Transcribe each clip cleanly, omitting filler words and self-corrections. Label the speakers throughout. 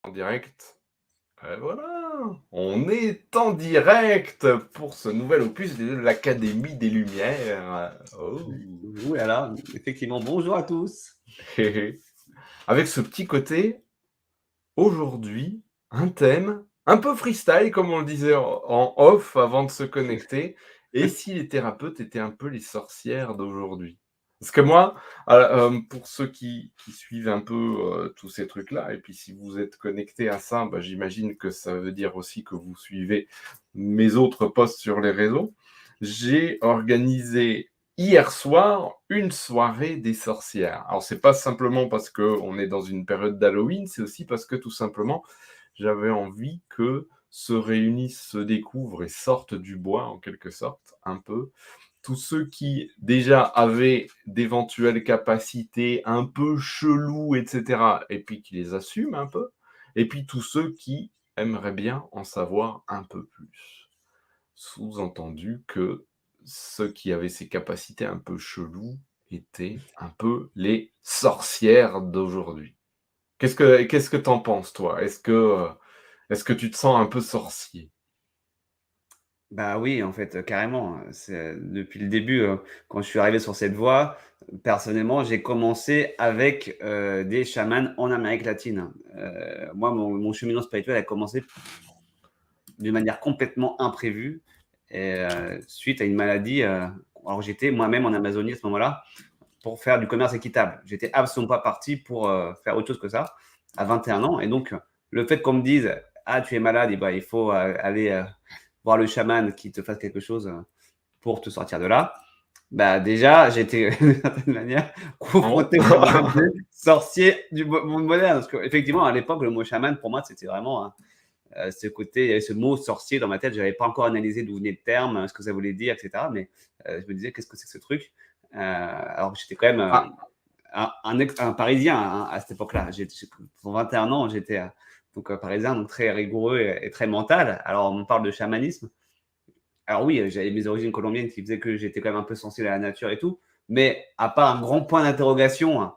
Speaker 1: En direct. Voilà, on est en direct pour ce nouvel opus de l'Académie des Lumières. Oh.
Speaker 2: Ouh là là, effectivement, bonjour à tous.
Speaker 1: Avec ce petit côté, aujourd'hui, un thème un peu freestyle, comme on le disait en off avant de se connecter. Et si les thérapeutes étaient un peu les sorcières d'aujourd'hui? Parce que moi, pour ceux qui suivent un peu, tous ces trucs-là, et puis si vous êtes connectés à ça, bah, j'imagine que ça veut dire aussi que vous suivez mes autres posts sur les réseaux. J'ai organisé hier soir une soirée des sorcières. Alors c'est pas simplement parce qu'on est dans une période d'Halloween, c'est aussi parce que tout simplement, j'avais envie que se réunissent, se découvrent et sortent du bois en quelque sorte, un peu, tous ceux qui déjà avaient d'éventuelles capacités un peu cheloues, et cetera, et puis qui les assument un peu, et puis tous ceux qui aimeraient bien en savoir un peu plus. Sous-entendu que ceux qui avaient ces capacités un peu cheloues étaient un peu les sorcières d'aujourd'hui. Qu'est-ce que tu en penses, toi? Est-ce que tu te sens un peu sorcier?
Speaker 2: Bah oui, en fait, carrément, c'est depuis le début, quand je suis arrivé sur cette voie, personnellement, j'ai commencé avec, des chamans en Amérique latine. Moi, mon cheminement spirituel a commencé d'une manière complètement imprévue et suite à une maladie, alors j'étais moi-même en Amazonie à ce moment-là, pour faire du commerce équitable. J'étais absolument pas parti pour, faire autre chose que ça, à 21 ans et donc le fait qu'on me dise: «Ah, tu es malade et bah, il faut, aller, voir le chaman qui te fasse quelque chose, pour te sortir de là». Bah, déjà, j'étais d'une certaine manière
Speaker 1: Oh!
Speaker 2: confronté au problème des sorciers du monde moderne. Parce qu'effectivement, à l'époque, le mot chaman, pour moi, c'était vraiment ce côté, il y avait ce mot sorcier dans ma tête. Je n'avais pas encore analysé d'où venait le terme, ce que ça voulait dire, et cetera. Mais je me disais, qu'est-ce que c'est que ce truc? Alors que j'étais quand même
Speaker 1: Ah,
Speaker 2: un Parisien à cette époque-là. Pour 21 ans, j'étais donc parisien, donc très rigoureux et très mental. Alors, on me parle de chamanisme. Alors oui, j'avais mes origines colombiennes qui faisaient que j'étais quand même un peu sensible à la nature et tout. Mais à part un grand point d'interrogation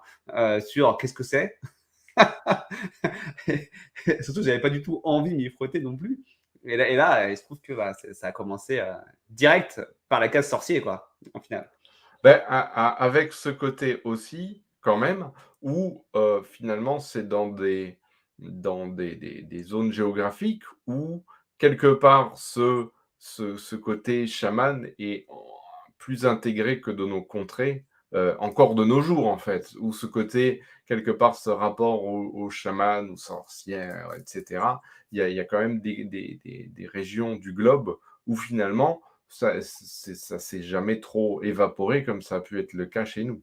Speaker 2: sur qu'est-ce que c'est, surtout, j'avais pas du tout envie de m'y frotter non plus. Et là, il se trouve que bah, ça a commencé direct par la case sorcier, quoi, en final.
Speaker 1: beh, avec ce côté aussi, quand même, où, finalement, c'est dans des zones géographiques où, quelque part, ce côté chaman est en plus intégré que de nos contrées, encore de nos jours, en fait. Où ce côté, quelque part, ce rapport aux chamans, aux sorcières, et cetera, il y a quand même des régions du globe où, finalement, ça s'est jamais trop évaporé comme ça a pu être le cas chez nous.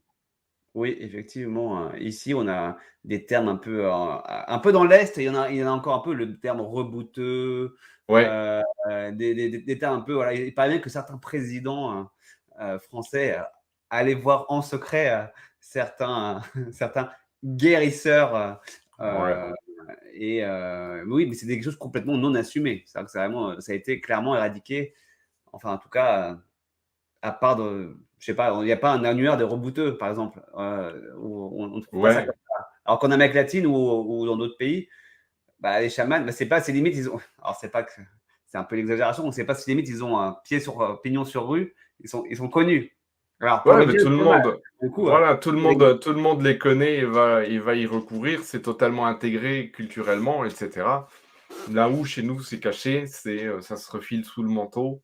Speaker 2: Oui, effectivement, ici, on a des termes un peu dans l'Est, il y en a encore un peu le terme rebouteux,
Speaker 1: Ouais,
Speaker 2: des termes un peu voilà, il paraît même que certains présidents, français, allaient voir en secret, certains, certains guérisseurs,
Speaker 1: ouais.
Speaker 2: et oui, mais c'est des choses complètement non assumées. C'est-à-dire que c'est vraiment, ça a été clairement éradiqué, enfin, en tout cas, à part de je sais pas, il n'y a pas un annuaire de rebouteux, par exemple, où on ne trouve pas ça
Speaker 1: Ouais,
Speaker 2: comme ça. Alors qu'en Amérique latine ou dans d'autres pays, bah, les chamans, bah, c'est pas c'est limite ils ont alors c'est pas que c'est un peu l'exagération, on sait pas si limite ils ont un pied sur, pignon sur rue, ils sont connus. Alors pour
Speaker 1: ouais,
Speaker 2: le
Speaker 1: mais
Speaker 2: bien et
Speaker 1: tout le
Speaker 2: pour le mal.
Speaker 1: monde
Speaker 2: Du coup,
Speaker 1: voilà, tout le
Speaker 2: c'est rigolo.
Speaker 1: monde tout le monde les connaît et va y recourir. C'est totalement intégré culturellement et cetera. Là où chez nous, c'est caché, ça se refile sous le manteau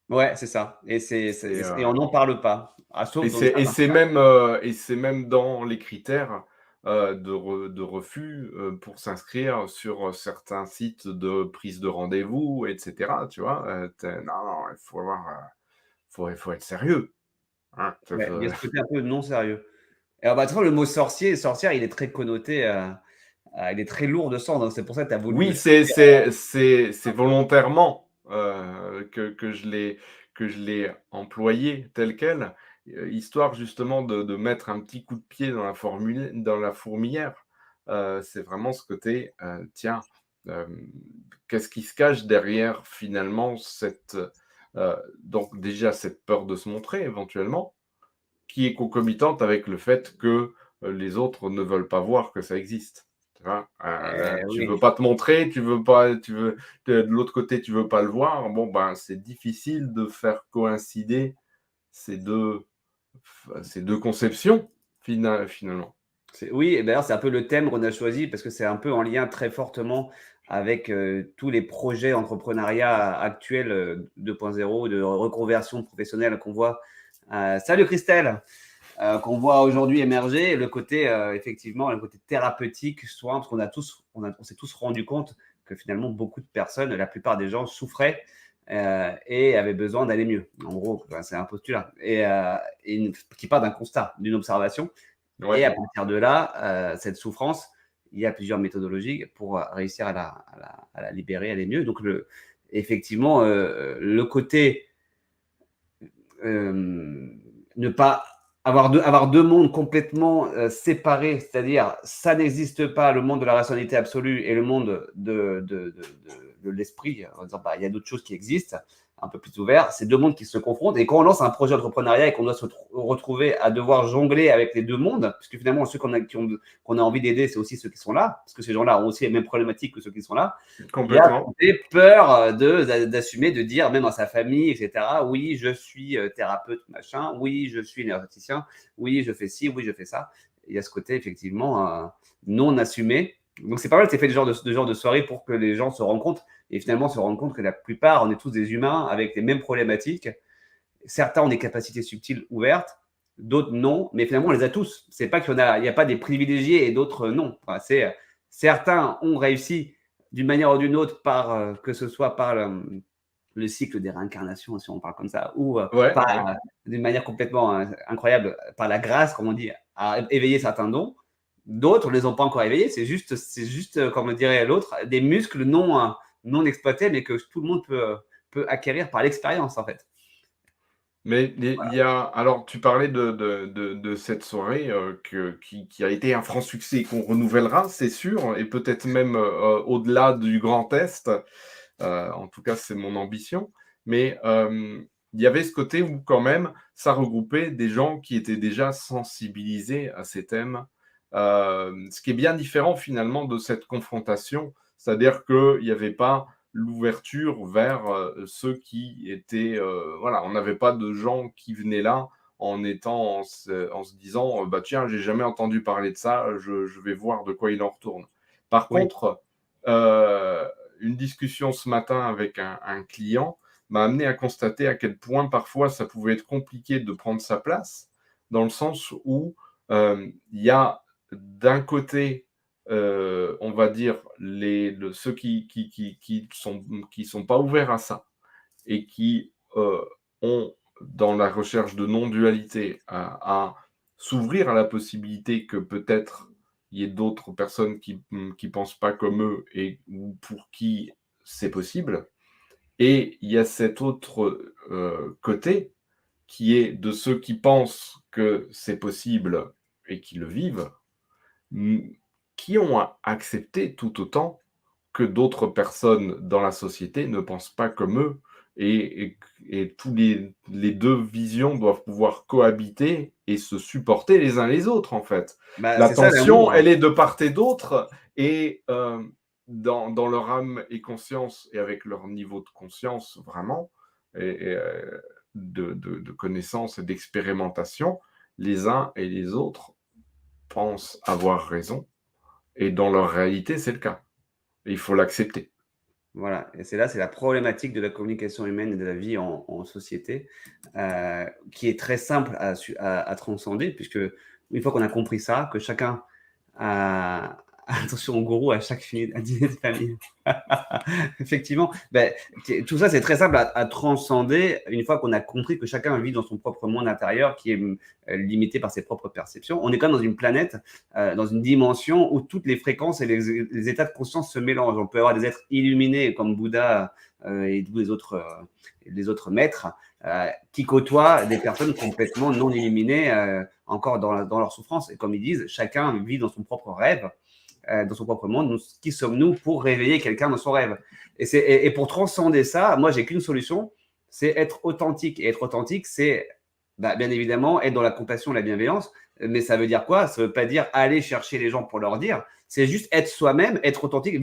Speaker 2: Ouais, c'est ça
Speaker 1: et
Speaker 2: et on n'en parle pas. Ah,
Speaker 1: et
Speaker 2: sauf dans
Speaker 1: c'est et
Speaker 2: certains
Speaker 1: c'est même, dans les critères, de refus, pour s'inscrire sur, certains sites de prise de rendez-vous et cetera, tu vois? Tu non, non, il faut avoir, faut être sérieux, hein.
Speaker 2: ouais, il y a ce côté un peu non sérieux. Et alors, bah, de toute façon, le mot sorcier, sorcière, il est très connoté, il est très lourd de sens, donc c'est pour ça que tu as voulu
Speaker 1: Oui,
Speaker 2: le
Speaker 1: c'est volontairement, que je l'ai employé tel quel, histoire justement de mettre un petit coup de pied dans la fourmilière. C'est vraiment ce côté, tiens, qu'est-ce qui se cache derrière finalement donc déjà cette peur de se montrer éventuellement, qui est concomitante avec le fait que, les autres ne veulent pas voir que ça existe. vois, tu
Speaker 2: Oui,
Speaker 1: veux pas te montrer, tu veux pas, de l'autre côté, tu veux pas le voir. Bon, ben, c'est difficile de faire coïncider ces deux, ces deux conceptions, finalement.
Speaker 2: Oui, et d'ailleurs, c'est un peu le thème qu'on a choisi parce que c'est un peu en lien très fortement avec tous les projets entrepreneuriat actuels 2.0, de reconversion professionnelle qu'on voit. Salut Christelle! Qu'on voit aujourd'hui émerger, le côté, effectivement, le côté thérapeutique, soin, parce qu'on a tous, on s'est tous rendu compte que finalement, beaucoup de personnes, la plupart des gens souffraient et avaient besoin d'aller mieux. En gros, enfin, c'est un postulat. Qui part d'un constat, d'une observation. Et
Speaker 1: Ouais.
Speaker 2: à partir de là, cette souffrance, il y a plusieurs méthodologies pour réussir à la libérer, aller mieux. Donc, effectivement, le côté ne pas avoir deux mondes complètement séparés, c'est-à-dire ça n'existe pas, le monde de la rationalité absolue et le monde de l'esprit, en disant bah, il y a d'autres choses qui existent, un peu plus ouverts, c'est deux mondes qui se confrontent. Et quand on lance un projet d'entrepreneuriat et qu'on doit se retrouver à devoir jongler avec les deux mondes, parce que finalement, ceux qu'on a envie d'aider, c'est aussi ceux qui sont là, parce que ces gens-là ont aussi les mêmes problématiques que ceux qui sont là. Il y a
Speaker 1: Complètement.
Speaker 2: des peurs d'assumer, de dire, même à sa famille, etc., oui, je suis thérapeute, machin, oui, je suis énergéticien, oui, je fais ci, oui, je fais ça. Il y a ce côté, effectivement, non assumé. Donc, c'est pas mal, c'est fait de genre de soirée pour que les gens se rendent compte et finalement se rendent compte que la plupart, on est tous des humains avec les mêmes problématiques. Certains ont des capacités subtiles ouvertes, d'autres non, mais finalement, on les a tous. C'est pas qu'il y a pas des privilégiés et d'autres non. Enfin, certains ont réussi d'une manière ou d'une autre, que ce soit par le cycle des réincarnations, si on parle comme ça, ou
Speaker 1: Ouais, ouais.
Speaker 2: d'une manière complètement incroyable, par la grâce, comme on dit, à éveiller certains dons. D'autres ne les ont pas encore éveillés. C'est juste, comme dirait l'autre, des muscles non exploités, mais que tout le monde peut acquérir par l'expérience, en fait.
Speaker 1: Mais il y a, alors tu parlais de cette soirée qui a été un franc succès et qu'on renouvellera, c'est sûr, et peut-être même au-delà du Grand Est. En tout cas, c'est mon ambition. Mais il y avait ce côté où quand même, ça regroupait des gens qui étaient déjà sensibilisés à ces thèmes. Ce qui est bien différent finalement de cette confrontation, c'est-à-dire qu'il n'y avait pas l'ouverture vers ceux qui étaient... voilà, on n'avait pas de gens qui venaient là en se disant bah tiens, j'ai jamais entendu parler de ça, je vais voir de quoi il en retourne. Par
Speaker 2: Oui.
Speaker 1: contre, une discussion ce matin avec un client m'a amené à constater à quel point parfois ça pouvait être compliqué de prendre sa place, dans le sens où il y a d'un côté, on va dire, ceux qui sont pas ouverts à ça et qui ont, dans la recherche de non-dualité, à s'ouvrir à la possibilité que peut-être il y ait d'autres personnes qui pensent pas comme eux et ou pour qui c'est possible. Et il y a cet autre côté qui est de ceux qui pensent que c'est possible et qui le vivent, qui ont accepté tout autant que d'autres personnes dans la société ne pensent pas comme eux. Et tous les deux visions doivent pouvoir cohabiter et se supporter les uns les autres, en fait.
Speaker 2: Bah,
Speaker 1: La
Speaker 2: c'est ça
Speaker 1: tension,
Speaker 2: l'amour, hein.
Speaker 1: elle est de part et d'autre, et dans leur âme et conscience, et avec leur niveau de conscience, vraiment, et de connaissance et d'expérimentation, les uns et les autres pensent avoir raison, et dans leur réalité, c'est le cas. Et il faut l'accepter.
Speaker 2: Voilà, et c'est la problématique de la communication humaine et de la vie en société, qui est très simple à transcender, puisque une fois qu'on a compris ça, que chacun a attention au gourou à chaque dîner de famille. Effectivement, ben, tout ça, c'est très simple à transcender une fois qu'on a compris que chacun vit dans son propre monde intérieur qui est limité par ses propres perceptions. On est quand même dans une planète, dans une dimension où toutes les fréquences et les états de conscience se mélangent. On peut avoir des êtres illuminés comme Bouddha et tous les autres maîtres qui côtoient des personnes complètement non illuminées, encore dans leur souffrance. Et comme ils disent, chacun vit dans son propre rêve, dans son propre monde. Qui sommes-nous pour réveiller quelqu'un dans son rêve? Et pour transcender ça, moi, j'ai qu'une solution, c'est être authentique. Et être authentique, c'est Bah, bien évidemment, être dans la compassion, la bienveillance, mais ça veut dire quoi? Ça veut pas dire aller chercher les gens pour leur dire. C'est juste être soi-même, être authentique,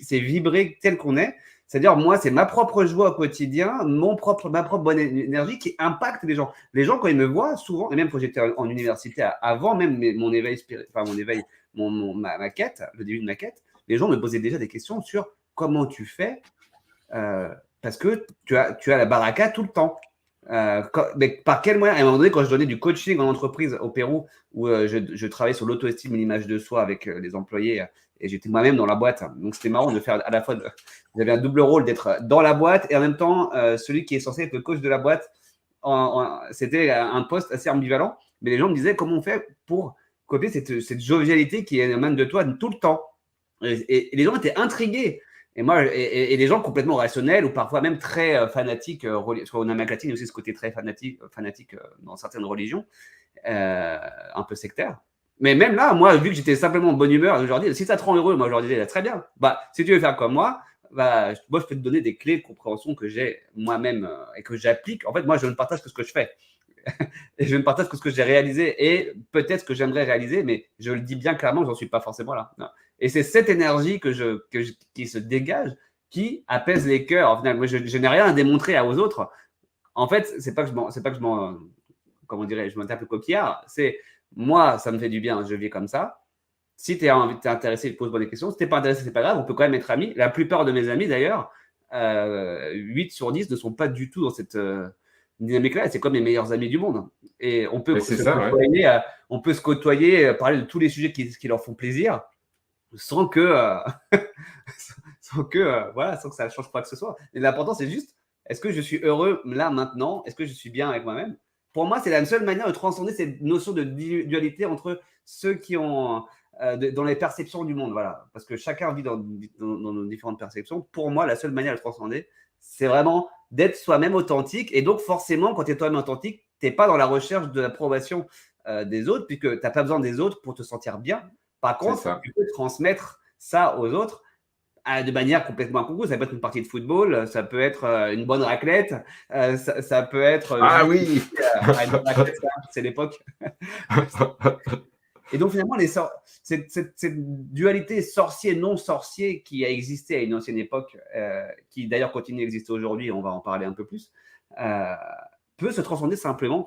Speaker 2: c'est vibrer tel qu'on est. C'est-à-dire, moi, c'est ma propre joie au quotidien, ma propre bonne énergie qui impacte les gens. Les gens, quand ils me voient, souvent, et même quand j'étais en université, avant même mon éveil, enfin mon éveil, ma quête, le début de ma quête, les gens me posaient déjà des questions sur comment tu fais, euh, parce que tu as la baraka tout le temps. Mais par quel moyen? À un moment donné, quand je donnais du coaching en entreprise au Pérou, où je travaillais sur l'auto-estime et l'image de soi avec les employés, et j'étais moi-même dans la boîte. Donc c'était marrant de faire à la fois, j'avais un double rôle d'être dans la boîte et en même temps celui qui est censé être le coach de la boîte. C'était un poste assez ambivalent, mais les gens me disaient comment on fait pour copier cette jovialité qui émane de toi tout le temps. Et les gens étaient intrigués. Et moi, et les gens complètement rationnels ou parfois même très fanatiques, parce qu'en Amérique latine, il y a aussi ce côté très fanatique dans certaines religions, un peu sectaire. Mais même là, moi, vu que j'étais simplement en bonne humeur, je leur dis, si ça te rend heureux, moi, je leur disais, très bien. Bah, si tu veux faire comme moi, moi, je peux te donner des clés de compréhension que j'ai moi-même et que j'applique. En fait, moi, je ne partage que ce que je fais. Et je ne partage que ce que j'ai réalisé et peut-être ce que j'aimerais réaliser, mais je le dis bien clairement, j'en suis pas forcément là. Non. Et c'est cette énergie qui se dégage qui apaise les cœurs. En final, moi, je n'ai rien à démontrer aux autres. En fait, c'est pas que je m'en, comment dirais je m'en tape le coquillard. C'est moi, ça me fait du bien, je vis comme ça. Si tu es intéressé, pose-moi des questions. Si tu n'es pas intéressé, c'est pas grave, on peut quand même être amis. La plupart de mes amis, d'ailleurs, 8 sur 10 ne sont pas du tout dans cette dynamique-là. C'est comme les meilleurs amis du monde. Et
Speaker 1: Mais c'est ça, ouais.
Speaker 2: on peut se côtoyer, parler de tous les sujets qui leur font plaisir, sans que, voilà, sans que ça change quoi que ce soit. Et l'important, c'est juste, est-ce que je suis heureux là, maintenant? Est-ce que je suis bien avec moi-même? Pour moi, c'est la seule manière de transcender cette notion de dualité entre ceux qui ont dans les perceptions du monde, voilà. Parce que chacun vit dans nos différentes perceptions. Pour moi, la seule manière de le transcender, c'est vraiment d'être soi-même authentique. Et donc, forcément, quand tu es toi-même authentique, tu n'es pas dans la recherche de l'approbation des autres, puisque tu n'as pas besoin des autres pour te sentir bien. Par
Speaker 1: C'est
Speaker 2: contre,
Speaker 1: ça.
Speaker 2: tu peux transmettre ça aux autres de manière complètement incongrue. Ça peut être une partie de football, ça peut être une bonne raclette, ça peut être
Speaker 1: Ah
Speaker 2: juste
Speaker 1: oui.
Speaker 2: une bonne raclette, c'est l'époque. Et donc finalement, cette dualité sorcier-non sorcier qui a existé à une ancienne époque, qui d'ailleurs continue d'exister aujourd'hui, on va en parler un peu plus, euh, peut se transcender simplement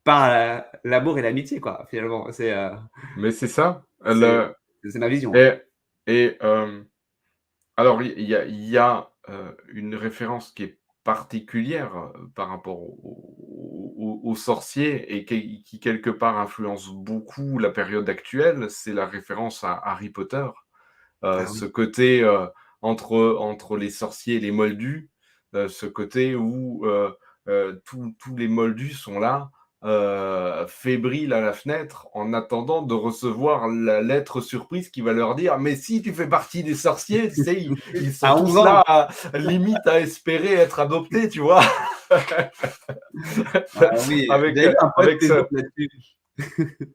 Speaker 2: par l'amour et l'amitié, quoi, finalement.
Speaker 1: Mais c'est ça.
Speaker 2: C'est c'est ma vision.
Speaker 1: Et, et alors, il y a une référence qui est particulière par rapport aux sorciers et qui, quelque part, influence beaucoup la période actuelle. C'est la référence à Harry Potter.
Speaker 2: Ah
Speaker 1: Ce
Speaker 2: oui.
Speaker 1: côté entre les sorciers et les moldus, ce côté où tous les moldus sont là, fébriles à la fenêtre, en attendant de recevoir la lettre surprise qui va leur dire mais si tu fais partie des sorciers, tu sais, ils sont
Speaker 2: À 11
Speaker 1: tous
Speaker 2: ans.
Speaker 1: là, limite à espérer être adoptés, tu vois.
Speaker 2: Ah oui,
Speaker 1: avec,
Speaker 2: j'avais vu un post
Speaker 1: avec
Speaker 2: Facebook
Speaker 1: ce,
Speaker 2: là-dessus.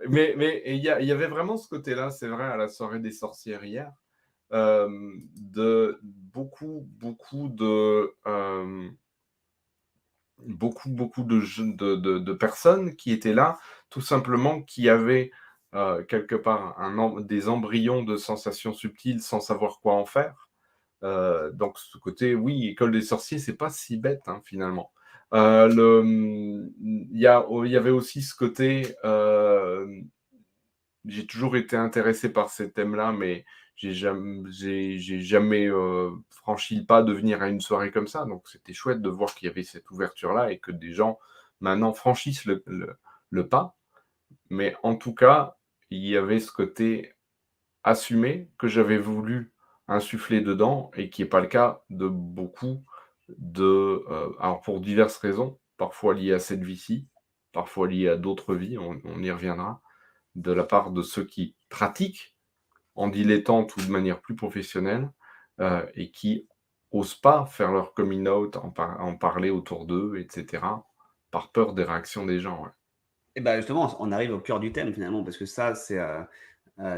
Speaker 1: mais il y avait vraiment ce côté-là, c'est vrai, à la soirée des sorcières hier, de beaucoup de personnes qui étaient là, tout simplement, qui avaient quelque part des embryons de sensations subtiles sans savoir quoi en faire. Donc ce côté, oui, école des sorciers, c'est pas si bête hein, finalement. Il y avait aussi ce côté, j'ai toujours été intéressé par ces thèmes-là, mais j'ai jamais franchi le pas de venir à une soirée comme ça. Donc c'était chouette de voir qu'il y avait cette ouverture-là et que des gens maintenant franchissent le pas. Mais en tout cas, il y avait ce côté assumé que j'avais voulu insuffler dedans et qui n'est pas le cas de beaucoup alors pour diverses raisons, parfois liées à cette vie-ci, parfois liées à d'autres vies, on y reviendra, de la part de ceux qui pratiquent en dilettante ou de manière plus professionnelle et qui osent pas faire leur coming out, en parler autour d'eux, etc., par peur des réactions des gens. Ouais.
Speaker 2: Et ben justement, on arrive au cœur du thème finalement, parce que ça,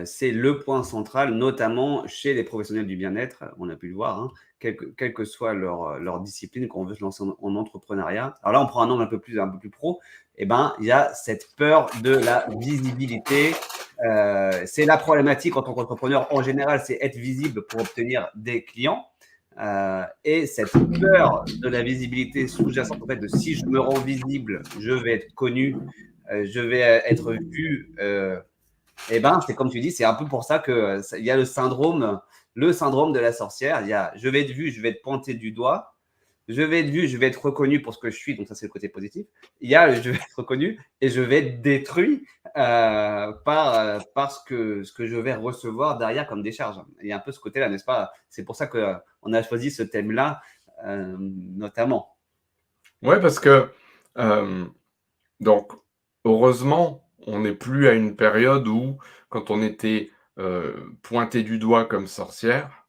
Speaker 2: c'est le point central, notamment chez les professionnels du bien-être. On a pu le voir, hein, quelle que soit leur discipline, quand on veut se lancer en entrepreneuriat. Alors là, on prend un angle un peu plus pro. Eh ben, il y a cette peur de la visibilité. C'est la problématique en tant qu'entrepreneur en général, c'est être visible pour obtenir des clients. Et cette peur de la visibilité sous-jacente, en fait, de si je me rends visible, je vais être connu, je vais être vu. Et ben, c'est comme tu dis, c'est un peu pour ça que il y a le syndrome de la sorcière. Il y a, je vais être vu, je vais être pointé du doigt. Je vais être vu, je vais être reconnu pour ce que je suis. Donc ça, c'est le côté positif. Il y a, je vais être reconnu et je vais être détruit par ce que je vais recevoir derrière comme décharge. Il y a un peu ce côté-là, n'est-ce pas? C'est pour ça que on a choisi ce thème-là, notamment.
Speaker 1: Ouais, parce que donc heureusement, on n'est plus à une période où, quand on était pointé du doigt comme sorcière,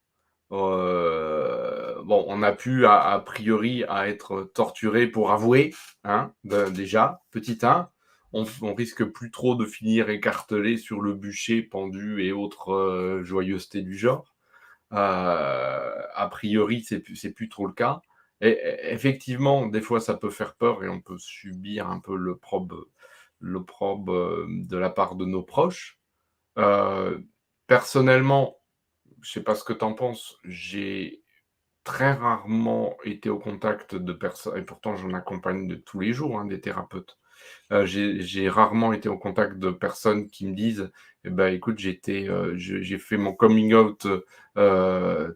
Speaker 1: bon, on a pu a priori à être torturé pour avouer, hein, déjà, petit 1. On risque plus trop de finir écartelé sur le bûcher, pendu et autres joyeusetés du genre. A priori, c'est plus trop le cas. Et effectivement, des fois, ça peut faire peur et on peut subir un peu l'opprobre de la part de nos proches. Personnellement, je sais pas ce que tu en penses, j'ai très rarement été au contact de personnes, et pourtant j'en accompagne de tous les jours, hein, des thérapeutes. J'ai rarement été au contact de personnes qui me disent: «Eh ben, écoute, j'ai fait mon coming out, de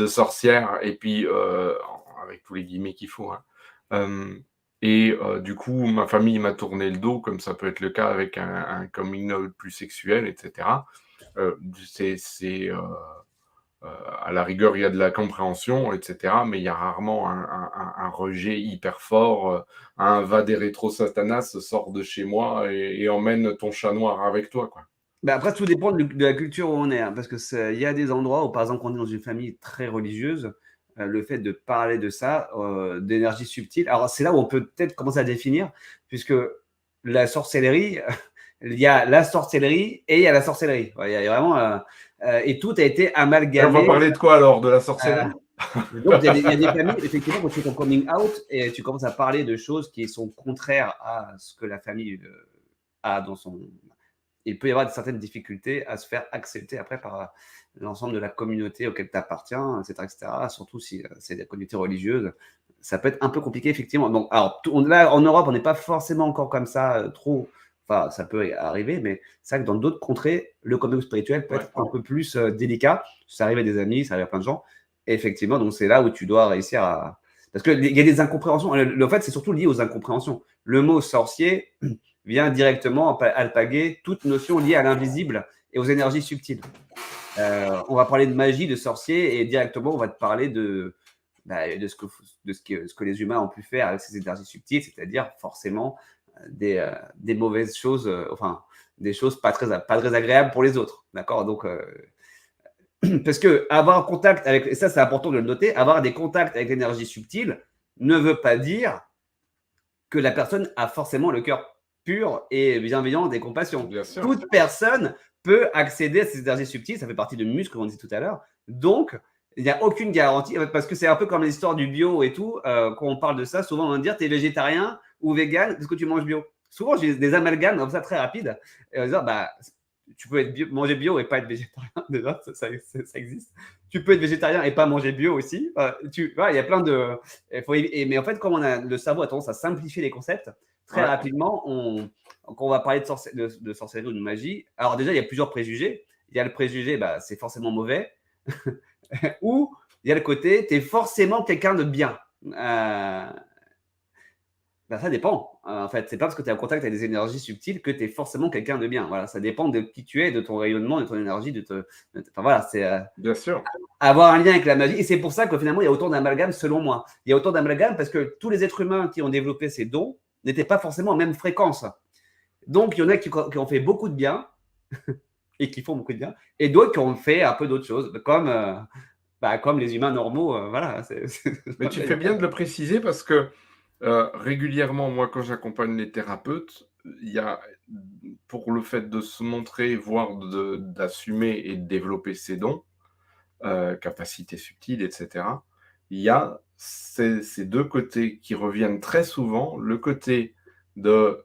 Speaker 1: sorcière», et puis, avec tous les guillemets qu'il faut, hein. Hem Du coup, ma famille m'a tourné le dos, comme ça peut être le cas avec un coming out plus sexuel, et cetera. C'est à la rigueur, il y a de la compréhension, et cetera, mais il y a rarement un rejet hyper fort, un «Va des rétro Satanas, sors de chez moi et emmène ton chat noir avec toi», quoi.
Speaker 2: Ben après, tout dépend de la culture où on est, hein, parce que il y a des endroits où, par exemple, quand on est dans une famille très religieuse, le fait de parler de ça, d'énergie subtile, alors c'est là où on peut peut-être commencer à définir, puisque la sorcellerie, il y a la sorcellerie et il y a la sorcellerie. Ouais, il y a vraiment, et tout a été
Speaker 1: Et on va
Speaker 2: amalgamé.
Speaker 1: parler de quoi alors? De la
Speaker 2: euh,
Speaker 1: sorcellerie?
Speaker 2: donc, il y a des familles, effectivement, quand tu fais ton coming out et tu commences à parler de choses qui sont contraires à ce que la famille a dans son, il peut y avoir certaines difficultés à se faire accepter après par l'ensemble de la communauté auquel tu appartiens, etc., etc. Surtout si c'est des communautés religieuses. Ça peut être un peu compliqué, effectivement. Donc, alors, là, en Europe, on n'est pas forcément encore comme ça, trop. Enfin, ça peut arriver, mais c'est vrai que dans d'autres contrées, le commun spirituel peut
Speaker 1: Ouais.
Speaker 2: être un peu plus délicat. Ça arrive à des amis, ça arrive à plein de gens. Et effectivement, donc c'est là où tu dois réussir à. Parce qu'il y a des incompréhensions. Le fait, c'est surtout lié aux incompréhensions. Le mot sorcier vient directement alpaguer toute notion liée à l'invisible et aux énergies subtiles. On va parler de magie, de sorcier, et directement, on va te parler de ce que les humains ont pu faire avec ces énergies subtiles, c'est-à-dire forcément des mauvaises choses, enfin, des choses pas très agréables pour les autres. D'accord? Donc, parce que avoir contact avec, et ça c'est important de le noter, avoir des contacts avec l'énergie subtile ne veut pas dire que la personne a forcément le cœur pur et bienveillant des compassions.
Speaker 1: Bien sûr.
Speaker 2: Toute personne peut accéder à ces énergies subtiles, ça fait partie de muscles, comme on disait tout à l'heure. Donc, il n'y a aucune garantie, parce que c'est un peu comme l'histoire du bio et tout. Quand on parle de ça, souvent on va me dire, tu es végétarien ou vegan, est-ce que tu manges bio? Souvent, j'ai des amalgames comme ça très rapides. Et on va dire, bah, tu peux manger bio et pas être végétarien, déjà, ça existe. Tu peux être végétarien et pas manger bio aussi. Il y a plein de. Mais en fait, comme le cerveau a tendance à simplifier les concepts, très rapidement, quand on va parler de sorcellerie ou de magie, alors déjà, il y a plusieurs préjugés. Il y a le préjugé, bah, c'est forcément mauvais. Ou il y a le côté, tu es forcément quelqu'un de bien. Ben, ça dépend. En fait, c'est pas parce que tu es en contact avec des énergies subtiles que tu es forcément quelqu'un de bien. Voilà, ça dépend de qui tu es, de ton rayonnement, de ton énergie, enfin voilà, c'est
Speaker 1: Bien sûr.
Speaker 2: avoir un lien avec la magie. Et c'est pour ça que finalement, il y a autant d'amalgames, selon moi. Il y a autant d'amalgames parce que tous les êtres humains qui ont développé ces dons n'étaient pas forcément en même fréquence. Donc, il y en a qui ont fait beaucoup de bien et qui font beaucoup de bien, et d'autres qui ont fait un peu d'autres choses, comme les humains normaux. Voilà.
Speaker 1: Mais tu fais bien de le préciser parce que régulièrement, moi, quand j'accompagne les thérapeutes, il y a, pour le fait de se montrer, voire d'assumer et de développer ses dons, capacités subtiles, etc., il y a ces deux côtés qui reviennent très souvent. Le côté de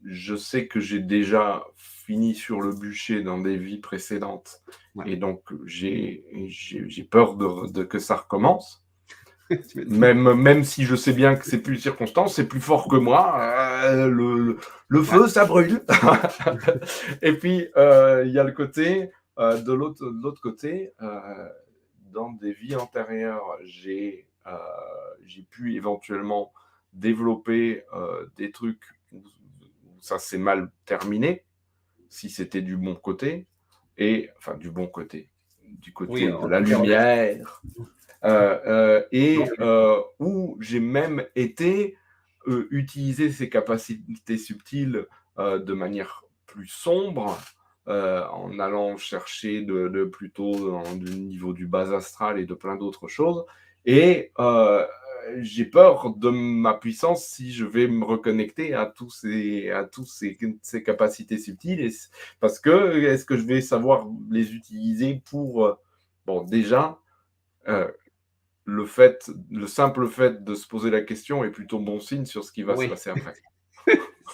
Speaker 1: je sais que j'ai déjà fini sur le bûcher dans des vies précédentes
Speaker 2: Ouais.
Speaker 1: et donc j'ai peur que ça recommence.
Speaker 2: Tu m'étonnes.
Speaker 1: Même si je sais bien que c'est plus circonstance, c'est plus fort que moi. Le
Speaker 2: Ouais.
Speaker 1: feu, ça brûle. Et puis, il y a le côté, de l'autre côté, dans des vies antérieures, j'ai pu éventuellement développer des trucs où ça s'est mal terminé, si c'était du bon côté, et enfin du bon côté, du
Speaker 2: Oui,
Speaker 1: côté de
Speaker 2: en
Speaker 1: la
Speaker 2: termes de relation.
Speaker 1: lumière,
Speaker 2: Non,
Speaker 1: et où j'ai même été utiliser ces capacités subtiles de manière plus sombre, en allant chercher plutôt du niveau du bas astral et de plein d'autres choses. Et j'ai peur de ma puissance si je vais me reconnecter à ces capacités subtiles. Parce que est-ce que je vais savoir les utiliser pour... bon, déjà, euh, le simple fait de se poser la question est plutôt bon signe sur ce qui va se
Speaker 2: oui.
Speaker 1: passer après.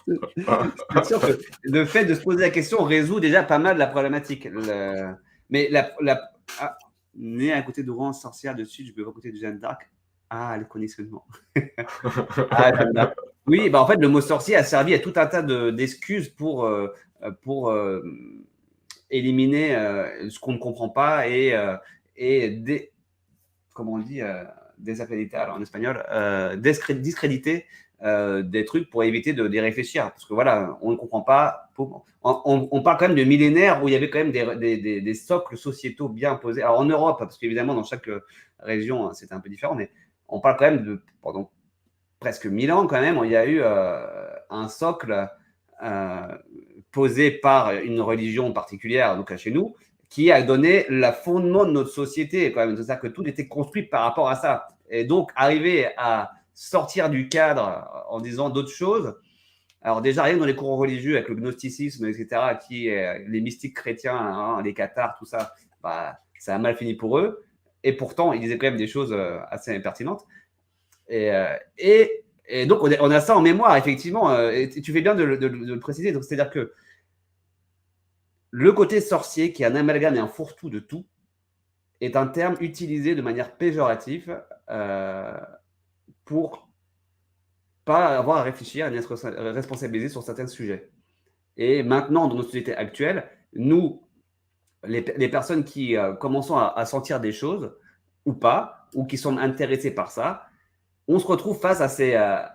Speaker 2: C'est sûr que le fait de se poser la question résout déjà pas mal la problématique. Mais ah, né à côté de Rouen, sorcière de Sud, je vais à côté de Jeanne d'Arc. Ah, le conditionnement. Ah, Jeanne d'Arc. Oui, bah en fait, le mot sorcier a servi à tout un tas d'excuses pour éliminer ce qu'on ne comprend pas et comment on dit, desacreditar en espagnol, discréditer des trucs pour éviter d'y réfléchir. Parce que voilà, on ne comprend pas. On parle quand même de millénaires où il y avait quand même des socles sociétaux bien posés. Alors en Europe, parce qu'évidemment, dans chaque région, c'était un peu différent, mais on parle quand même de, pendant presque 1000 ans, quand même, il y a eu un socle euh, posé par une religion particulière, donc chez nous, qui a donné le fondement de notre société, quand même. C'est-à-dire que tout était construit par rapport à ça. Et donc, arriver à sortir du cadre en disant d'autres choses, alors déjà, rien dans les courants religieux, avec le gnosticisme, etc., qui est les mystiques chrétiens, hein, les cathares, tout ça, bah, ça a mal fini pour eux. Et pourtant, ils disaient quand même des choses assez pertinentes. Et donc, on a ça en mémoire, effectivement. Et tu fais bien de le préciser. C'est-à-dire que le côté sorcier, qui est un amalgame et un fourre-tout de tout, est un terme utilisé de manière péjorative pour pas avoir à réfléchir et être responsabilisé sur certains sujets. Et maintenant, dans notre société actuelle, nous, les personnes qui commençons à sentir des choses, ou pas, ou qui sont intéressées par ça, on se retrouve face à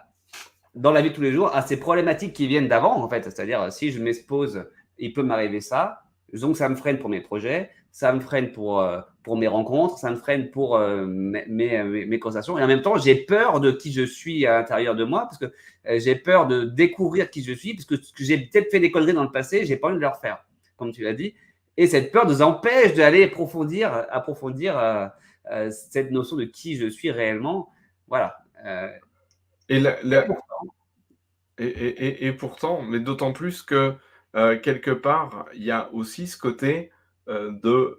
Speaker 2: dans la vie de tous les jours, à ces problématiques qui viennent d'avant, en fait. C'est-à-dire, si je m'expose, il peut m'arriver ça. Donc, ça me freine pour mes projets, ça me freine pour mes rencontres, ça me freine pour mes conversations. Et en même temps, j'ai peur de qui je suis à l'intérieur de moi, parce que j'ai peur de découvrir qui je suis, parce que j'ai peut-être fait des conneries dans le passé, j'ai pas envie de le refaire, comme tu l'as dit. Et cette peur nous empêche d'aller approfondir cette notion de qui je suis réellement. Voilà.
Speaker 1: Et, la-
Speaker 2: Et
Speaker 1: la-
Speaker 2: pourtant,
Speaker 1: et pourtant, mais d'autant plus que quelque part, il y a aussi ce côté de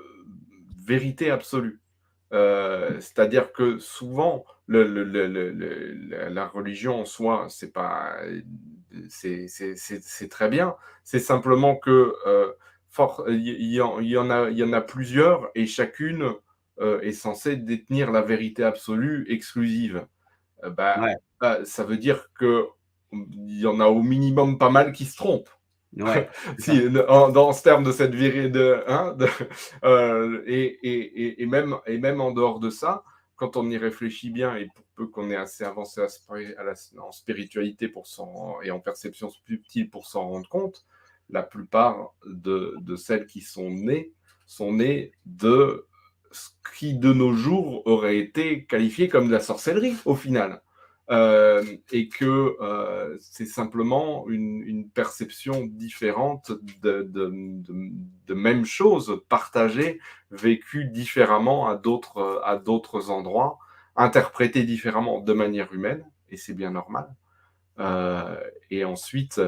Speaker 1: vérité absolue. C'est-à-dire que souvent, la religion en soi, c'est pas, c'est très bien. C'est simplement que il y en a plusieurs et chacune est censée détenir la vérité absolue exclusive. Bah,
Speaker 2: ouais,
Speaker 1: ça veut dire que il y en a au minimum pas mal qui se trompent.
Speaker 2: ouais, c'est
Speaker 1: Si,
Speaker 2: ça.
Speaker 1: dans ce terme de cette vérité et même en dehors de ça, quand on y réfléchit bien et pour peu qu'on ait assez avancé en spiritualité et en perception subtile pour s'en rendre compte, la plupart de celles qui sont nées de ce qui de nos jours aurait été qualifié comme de la sorcellerie au final. Et que c'est simplement une perception différente de même chose, partagée, vécue différemment à d'autres endroits, interprétée différemment de manière humaine, et c'est bien normal. Et ensuite,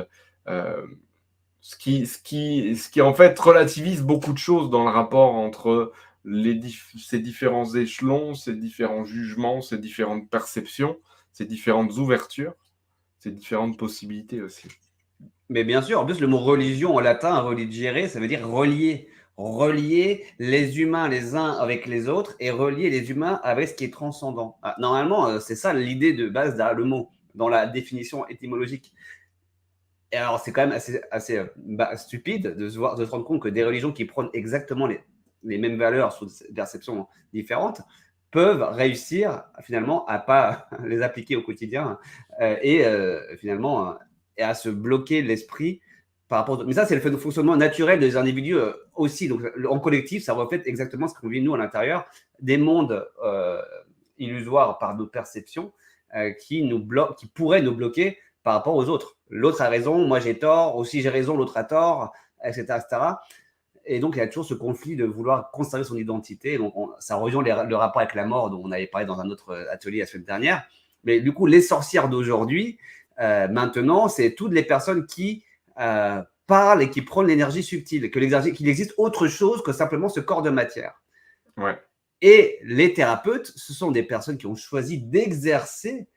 Speaker 1: ce qui en fait relativise beaucoup de choses dans le rapport entre ces différents échelons, ces différents jugements, ces différentes perceptions, ces différentes ouvertures, ces différentes possibilités aussi.
Speaker 2: Mais bien sûr, en plus, le mot religion en latin, religere, ça veut dire relier. Relier les humains les uns avec les autres et relier les humains avec ce qui est transcendant. Ah, normalement, c'est ça l'idée de base derrière le mot, dans la définition étymologique. Et alors, c'est quand même assez stupide de se rendre compte que des religions qui prônent exactement les mêmes valeurs sous des perceptions différentes peuvent réussir finalement à pas les appliquer au quotidien et finalement et à se bloquer l'esprit par rapport. Mais ça, c'est le fonctionnement naturel des individus aussi. Donc, en collectif, ça reflète exactement ce qu'on vit nous à l'intérieur, des mondes illusoires par nos perceptions qui pourraient nous bloquer par rapport aux autres. L'autre a raison, moi j'ai tort, aussi j'ai raison, l'autre a tort, etc., etc. Et donc, il y a toujours ce conflit de vouloir conserver son identité. Donc, ça rejoint le rapport avec la mort dont on avait parlé dans un autre atelier la semaine dernière. Mais du coup, les sorcières d'aujourd'hui, maintenant, c'est toutes les personnes qui parlent et qui prônent l'énergie subtile, qu'il existe autre chose que simplement ce corps de matière.
Speaker 1: Ouais.
Speaker 2: Et les thérapeutes, ce sont des personnes qui ont choisi d'exercer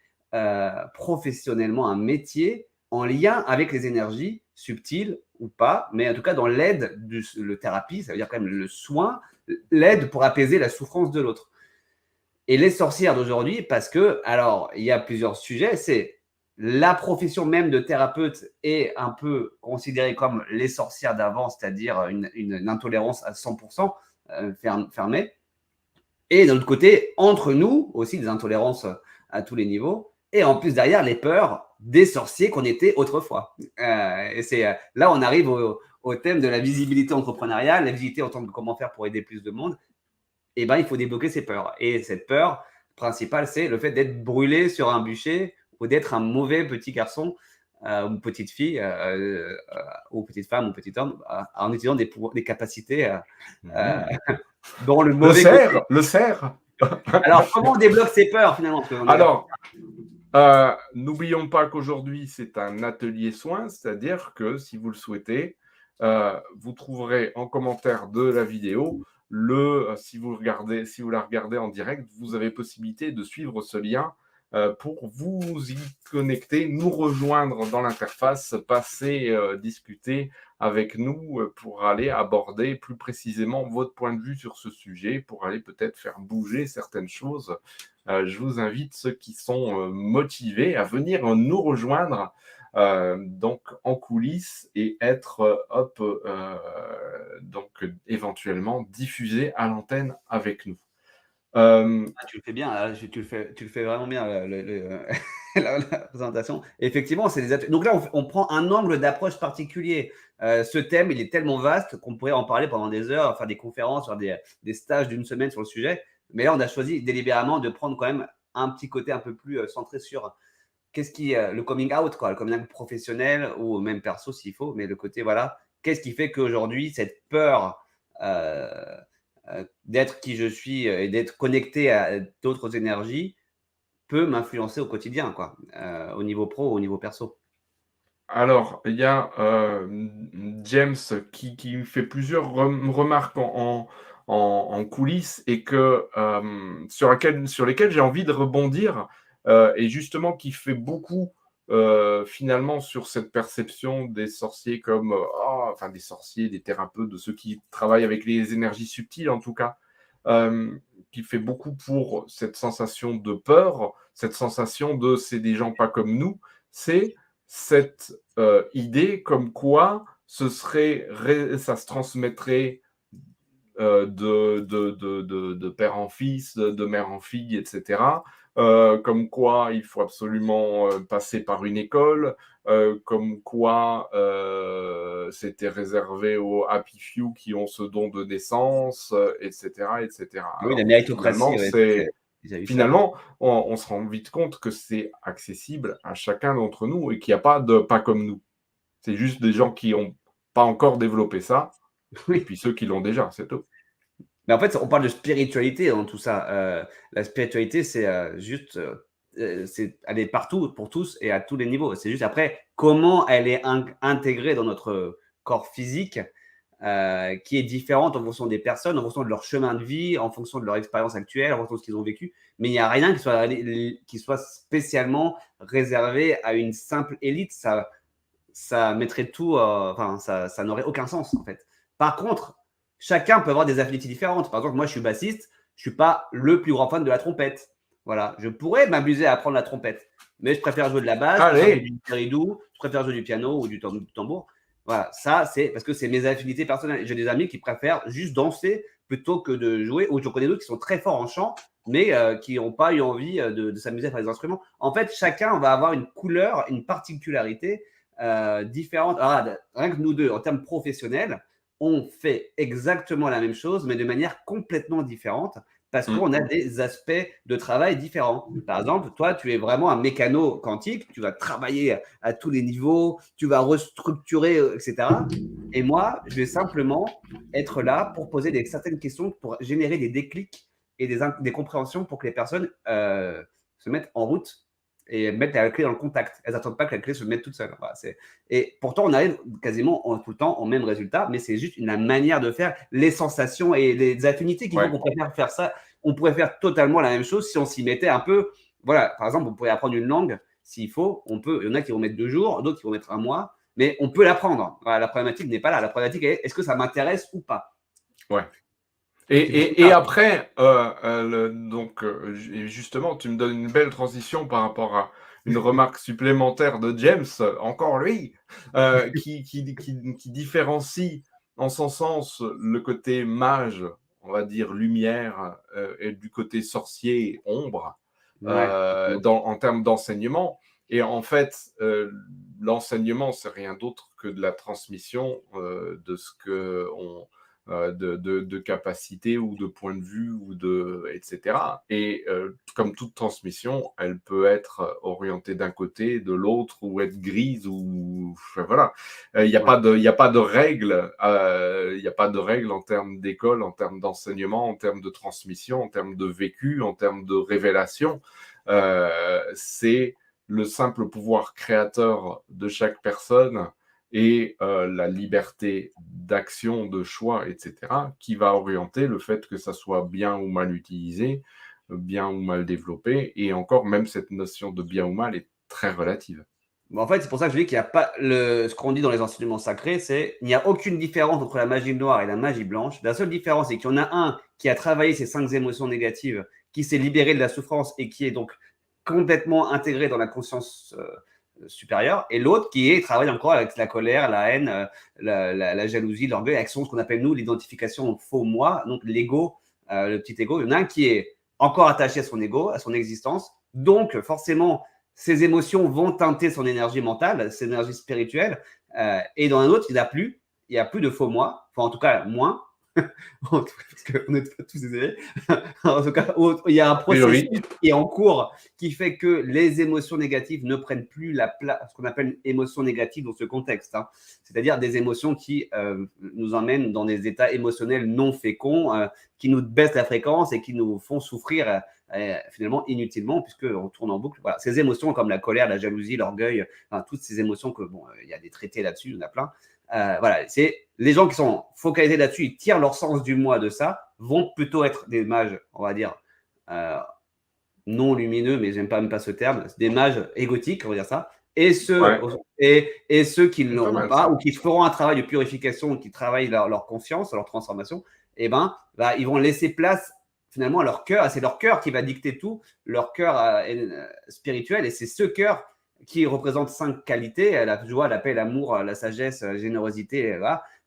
Speaker 2: professionnellement un métier en lien avec les énergies subtiles ou pas, mais en tout cas dans l'aide, le thérapie, ça veut dire quand même le soin, l'aide pour apaiser la souffrance de l'autre. Et les sorcières d'aujourd'hui, parce que, alors, il y a plusieurs sujets, c'est la profession même de thérapeute est un peu considérée comme les sorcières d'avant, c'est-à-dire une intolérance à 100% fermée. Et d'un autre côté, entre nous, aussi des intolérances à tous les niveaux. Et en plus, derrière, les peurs des sorciers qu'on était autrefois. Et là, on arrive au thème de la visibilité entrepreneuriale, la visibilité en tant que comment faire pour aider plus de monde. Et ben, il faut débloquer ces peurs. Et cette peur principale, c'est le fait d'être brûlé sur un bûcher ou d'être un mauvais petit garçon ou petite fille ou petite femme ou petit homme en utilisant des capacités dans le mauvais côté.
Speaker 1: Le cerf.
Speaker 2: Alors, comment on débloque ces peurs finalement?
Speaker 1: Alors, n'oublions pas qu'aujourd'hui, c'est un atelier soin, c'est-à-dire que si vous le souhaitez, vous trouverez en commentaire de la vidéo, si vous la regardez en direct, vous avez possibilité de suivre ce lien pour vous y connecter, nous rejoindre dans l'interface, passer, discuter avec nous pour aller aborder plus précisément votre point de vue sur ce sujet, pour aller peut-être faire bouger certaines choses. Je vous invite, ceux qui sont motivés, à venir nous rejoindre donc en coulisses et être donc éventuellement diffusé à l'antenne avec nous.
Speaker 2: Tu le fais bien, tu le fais vraiment bien la présentation. Effectivement, c'est donc là, on prend un angle d'approche particulier. Ce thème, il est tellement vaste qu'on pourrait en parler pendant des heures, faire des conférences, faire des stages d'une semaine sur le sujet. Mais là, on a choisi délibérément de prendre quand même un petit côté un peu plus centré sur le coming out, quoi, le coming out professionnel ou même perso s'il faut, mais le côté, voilà, qu'est-ce qui fait qu'aujourd'hui, cette peur d'être qui je suis et d'être connecté à d'autres énergies peut m'influencer au quotidien, quoi, au niveau pro ou au niveau perso.
Speaker 1: Alors, il y a James qui me fait plusieurs remarques en coulisses et sur lesquelles j'ai envie de rebondir et justement qui fait beaucoup finalement sur cette perception des sorciers comme, enfin des sorciers, des thérapeutes, de ceux qui travaillent avec les énergies subtiles en tout cas, qui fait beaucoup pour cette sensation de peur, cette sensation de c'est des gens pas comme nous, c'est cette idée comme quoi ça se transmettrait de père en fils, de mère en fille, etc. Comme quoi il faut absolument passer par une école, comme quoi c'était réservé aux happy few qui ont ce don de naissance, etc., etc.
Speaker 2: Oui, la
Speaker 1: Alors que
Speaker 2: méritocratie, ouais,
Speaker 1: finalement, on se rend vite compte que c'est accessible à chacun d'entre nous et qu'il n'y a pas de pas comme nous. C'est juste des gens qui n'ont pas encore développé ça, et
Speaker 2: Oui.
Speaker 1: puis ceux qui l'ont déjà, c'est tout.
Speaker 2: Mais en fait, on parle de spiritualité dans tout ça. La spiritualité, c'est juste elle est partout pour tous et à tous les niveaux. C'est juste après comment elle est intégrée dans notre corps physique, qui est différente en fonction des personnes, en fonction de leur chemin de vie, en fonction de leur expérience actuelle, en fonction de ce qu'ils ont vécu. Mais il n'y a rien qui soit spécialement réservé à une simple élite. Ça mettrait tout, enfin, ça n'aurait aucun sens en fait. Par contre, chacun peut avoir des affinités différentes. Par exemple, moi, je suis bassiste, je suis pas le plus grand fan de la trompette. Voilà, je pourrais m'amuser à apprendre la trompette, mais je préfère jouer de la basse, je préfère jouer du didgeridoo, je préfère jouer du piano ou du tambour. Voilà, ça, c'est parce que c'est mes affinités personnelles. J'ai des amis qui préfèrent juste danser plutôt que de jouer, ou je connais d'autres qui sont très forts en chant, mais qui n'ont pas eu envie de s'amuser à faire des instruments. En fait, chacun va avoir une couleur, une particularité différente. Alors, rien que nous deux, en termes professionnels, on fait exactement la même chose, mais de manière complètement différente parce qu'on a des aspects de travail différents. Par exemple, toi, tu es vraiment un mécano quantique, tu vas travailler à tous les niveaux, tu vas restructurer, etc. Et moi, je vais simplement être là pour poser certaines questions, pour générer des déclics et des compréhensions pour que les personnes se mettent en route et mettre la clé dans le contact. Elles n'attendent pas que la clé se mette toute seule. Voilà, et pourtant, on arrive quasiment tout le temps au même résultat, mais c'est juste une manière de faire, les sensations et les affinités qui font qu'on préfère faire ça. On pourrait faire totalement la même chose si on s'y mettait un peu. Voilà, par exemple, on pourrait apprendre une langue s'il faut. Il y en a qui vont mettre 2 jours, d'autres qui vont mettre 1 mois, mais on peut l'apprendre. Voilà, la problématique n'est pas là. La problématique est est-ce que ça m'intéresse ou pas?
Speaker 1: Ouais. Et après, donc, justement, tu me donnes une belle transition par rapport à une remarque supplémentaire de James, encore lui, qui différencie en son sens le côté mage, on va dire lumière, et du côté sorcier, ombre, en termes d'enseignement. Et en fait, l'enseignement, c'est rien d'autre que de la transmission de ce que de capacité ou de point de vue etc. Et comme toute transmission, elle peut être orientée d'un côté, de l'autre, ou être grise, ou enfin, voilà. Il n'y a pas de règles. Il n'y a pas de règles en termes d'école, en termes d'enseignement, en termes de transmission, en termes de vécu, en termes de révélation. C'est le simple pouvoir créateur de chaque personne et la liberté d'action, de choix, etc., qui va orienter le fait que ça soit bien ou mal utilisé, bien ou mal développé, et encore, même cette notion de bien ou mal est très relative.
Speaker 2: En fait, c'est pour ça que je dis qu'il n'y a pas ce qu'on dit dans les enseignements sacrés, c'est il n'y a aucune différence entre la magie noire et la magie blanche. La seule différence, c'est qu'il y en a un qui a travaillé ces 5 émotions négatives, qui s'est libéré de la souffrance et qui est donc complètement intégré dans la conscience supérieure, et l'autre qui travaille encore avec la colère, la haine, la jalousie, l'orgueil, avec ce qu'on appelle nous l'identification faux moi, donc l'ego, le petit ego. Il y en a un qui est encore attaché à son ego, à son existence, donc forcément ses émotions vont teinter son énergie mentale, son énergie spirituelle, et dans un autre, il n'y a plus de faux moi, enfin en tout cas moins, parce qu'on est tous des élèves. En tout cas, il y a un processus qui est en cours qui fait que les émotions négatives ne prennent plus la place, ce qu'on appelle émotions négatives dans ce contexte. Hein. C'est-à-dire des émotions qui nous emmènent dans des états émotionnels non féconds, qui nous baissent la fréquence et qui nous font souffrir finalement inutilement, puisqu'on tourne en boucle. Voilà. Ces émotions comme la colère, la jalousie, l'orgueil, enfin, toutes ces émotions que, bon, il y a des traités là-dessus, il y en a plein. Voilà, c'est les gens qui sont focalisés là-dessus, ils tirent leur sens du moi de ça, vont plutôt être des mages, on va dire, non lumineux, mais j'aime pas même pas ce terme, des mages égotiques, on va dire ça, et ceux qui ne l'auront pas, ou qui feront un travail de purification, qui travaillent leur conscience, leur transformation, et ils vont laisser place finalement à leur cœur, c'est leur cœur qui va dicter tout, leur cœur spirituel, et c'est ce cœur qui représente 5 qualités, la joie, la paix, l'amour, la sagesse, la générosité,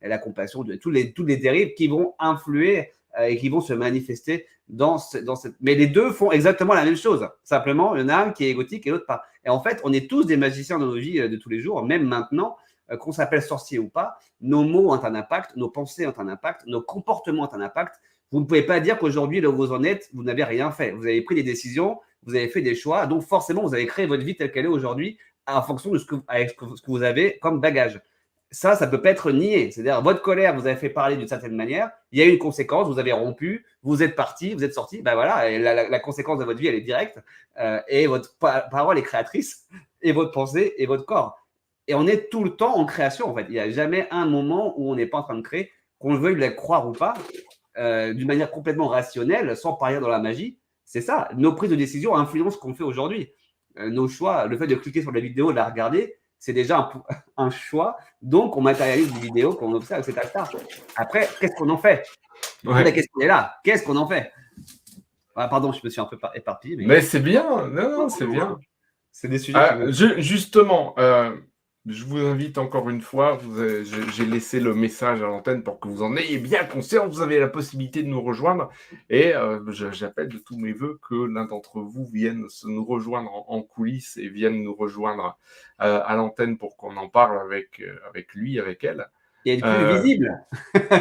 Speaker 2: et la compassion, toutes les dérives qui vont influer et qui vont se manifester dans cette… Mais les deux font exactement la même chose. Simplement, il y en a un qui est égotique et l'autre pas. Et en fait, on est tous des magiciens dans nos vies de tous les jours, même maintenant, qu'on s'appelle sorcier ou pas. Nos mots ont un impact, nos pensées ont un impact, nos comportements ont un impact. Vous ne pouvez pas dire qu'aujourd'hui, là où vous en êtes, vous n'avez rien fait. Vous avez pris des décisions, vous avez fait des choix, donc forcément, vous avez créé votre vie telle qu'elle est aujourd'hui en fonction de avec ce que vous avez comme bagage. ça peut pas être nié. C'est-à-dire, votre colère, vous avez fait parler d'une certaine manière, il y a eu une conséquence, vous avez rompu, vous êtes parti, vous êtes sorti, ben voilà, et la conséquence de votre vie, elle est directe, et votre parole est créatrice, et votre pensée, et votre corps. Et on est tout le temps en création, en fait. Il n'y a jamais un moment où on n'est pas en train de créer, qu'on le veuille le croire ou pas, d'une manière complètement rationnelle, sans parier dans la magie. C'est ça, nos prises de décision influencent ce qu'on fait aujourd'hui. Nos choix, le fait de cliquer sur la vidéo, de la regarder, c'est déjà un choix. Donc, on matérialise des vidéos qu'on observe, etc. Après, qu'est-ce qu'on en fait? La question est là. Qu'est-ce qu'on en fait? Ah, pardon, je me suis un peu éparpillé.
Speaker 1: Mais c'est bien, non, c'est bien.
Speaker 2: C'est des sujets qui me...
Speaker 1: Justement, je vous invite encore une fois, j'ai laissé le message à l'antenne pour que vous en ayez bien conscience, vous avez la possibilité de nous rejoindre, et j'appelle de tous mes voeux que l'un d'entre vous vienne nous rejoindre en coulisses et vienne nous rejoindre à l'antenne pour qu'on en parle avec lui, avec elle.
Speaker 2: Il est plus visible.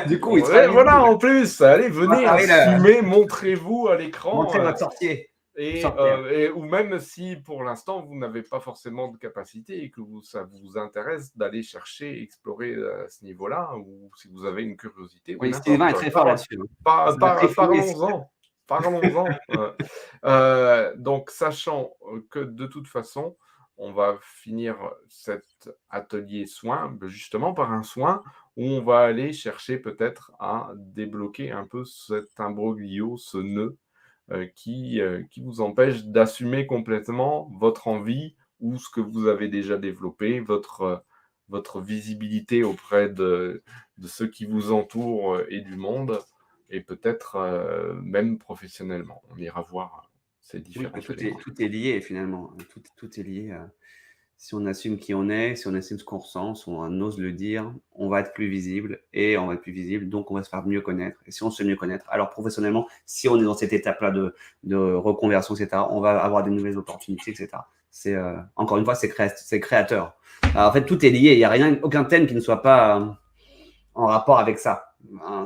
Speaker 1: Du coup, il sera voilà, en plus, allez, venez, assumez, montrez-vous à l'écran.
Speaker 2: Montrez votre sorcier.
Speaker 1: Ou même si pour l'instant vous n'avez pas forcément de capacité et que ça vous intéresse d'aller chercher, explorer à ce niveau-là, ou si vous avez une curiosité.
Speaker 2: Oui, Sylvain est très fort là-dessus.
Speaker 1: Parlons-en. Donc, sachant que de toute façon, on va finir cet atelier soin justement par un soin où on va aller chercher peut-être à débloquer un peu cet imbroglio, ce nœud qui vous empêche d'assumer complètement votre envie ou ce que vous avez déjà développé, votre visibilité auprès de ceux qui vous entourent et du monde, et peut-être même professionnellement. On ira voir ces différents éléments.
Speaker 2: Tout est lié finalement. Tout est lié. Si on assume qui on est, si on assume ce qu'on ressent, si on ose le dire, on va être plus visible, et on va être plus visible, donc on va se faire mieux connaître. Et si on se fait mieux connaître, alors professionnellement, si on est dans cette étape-là de reconversion, etc., on va avoir des nouvelles opportunités, etc. C'est encore une fois, c'est créateur. Alors, en fait, tout est lié. Il n'y a rien, aucun thème qui ne soit pas en rapport avec ça. Hein,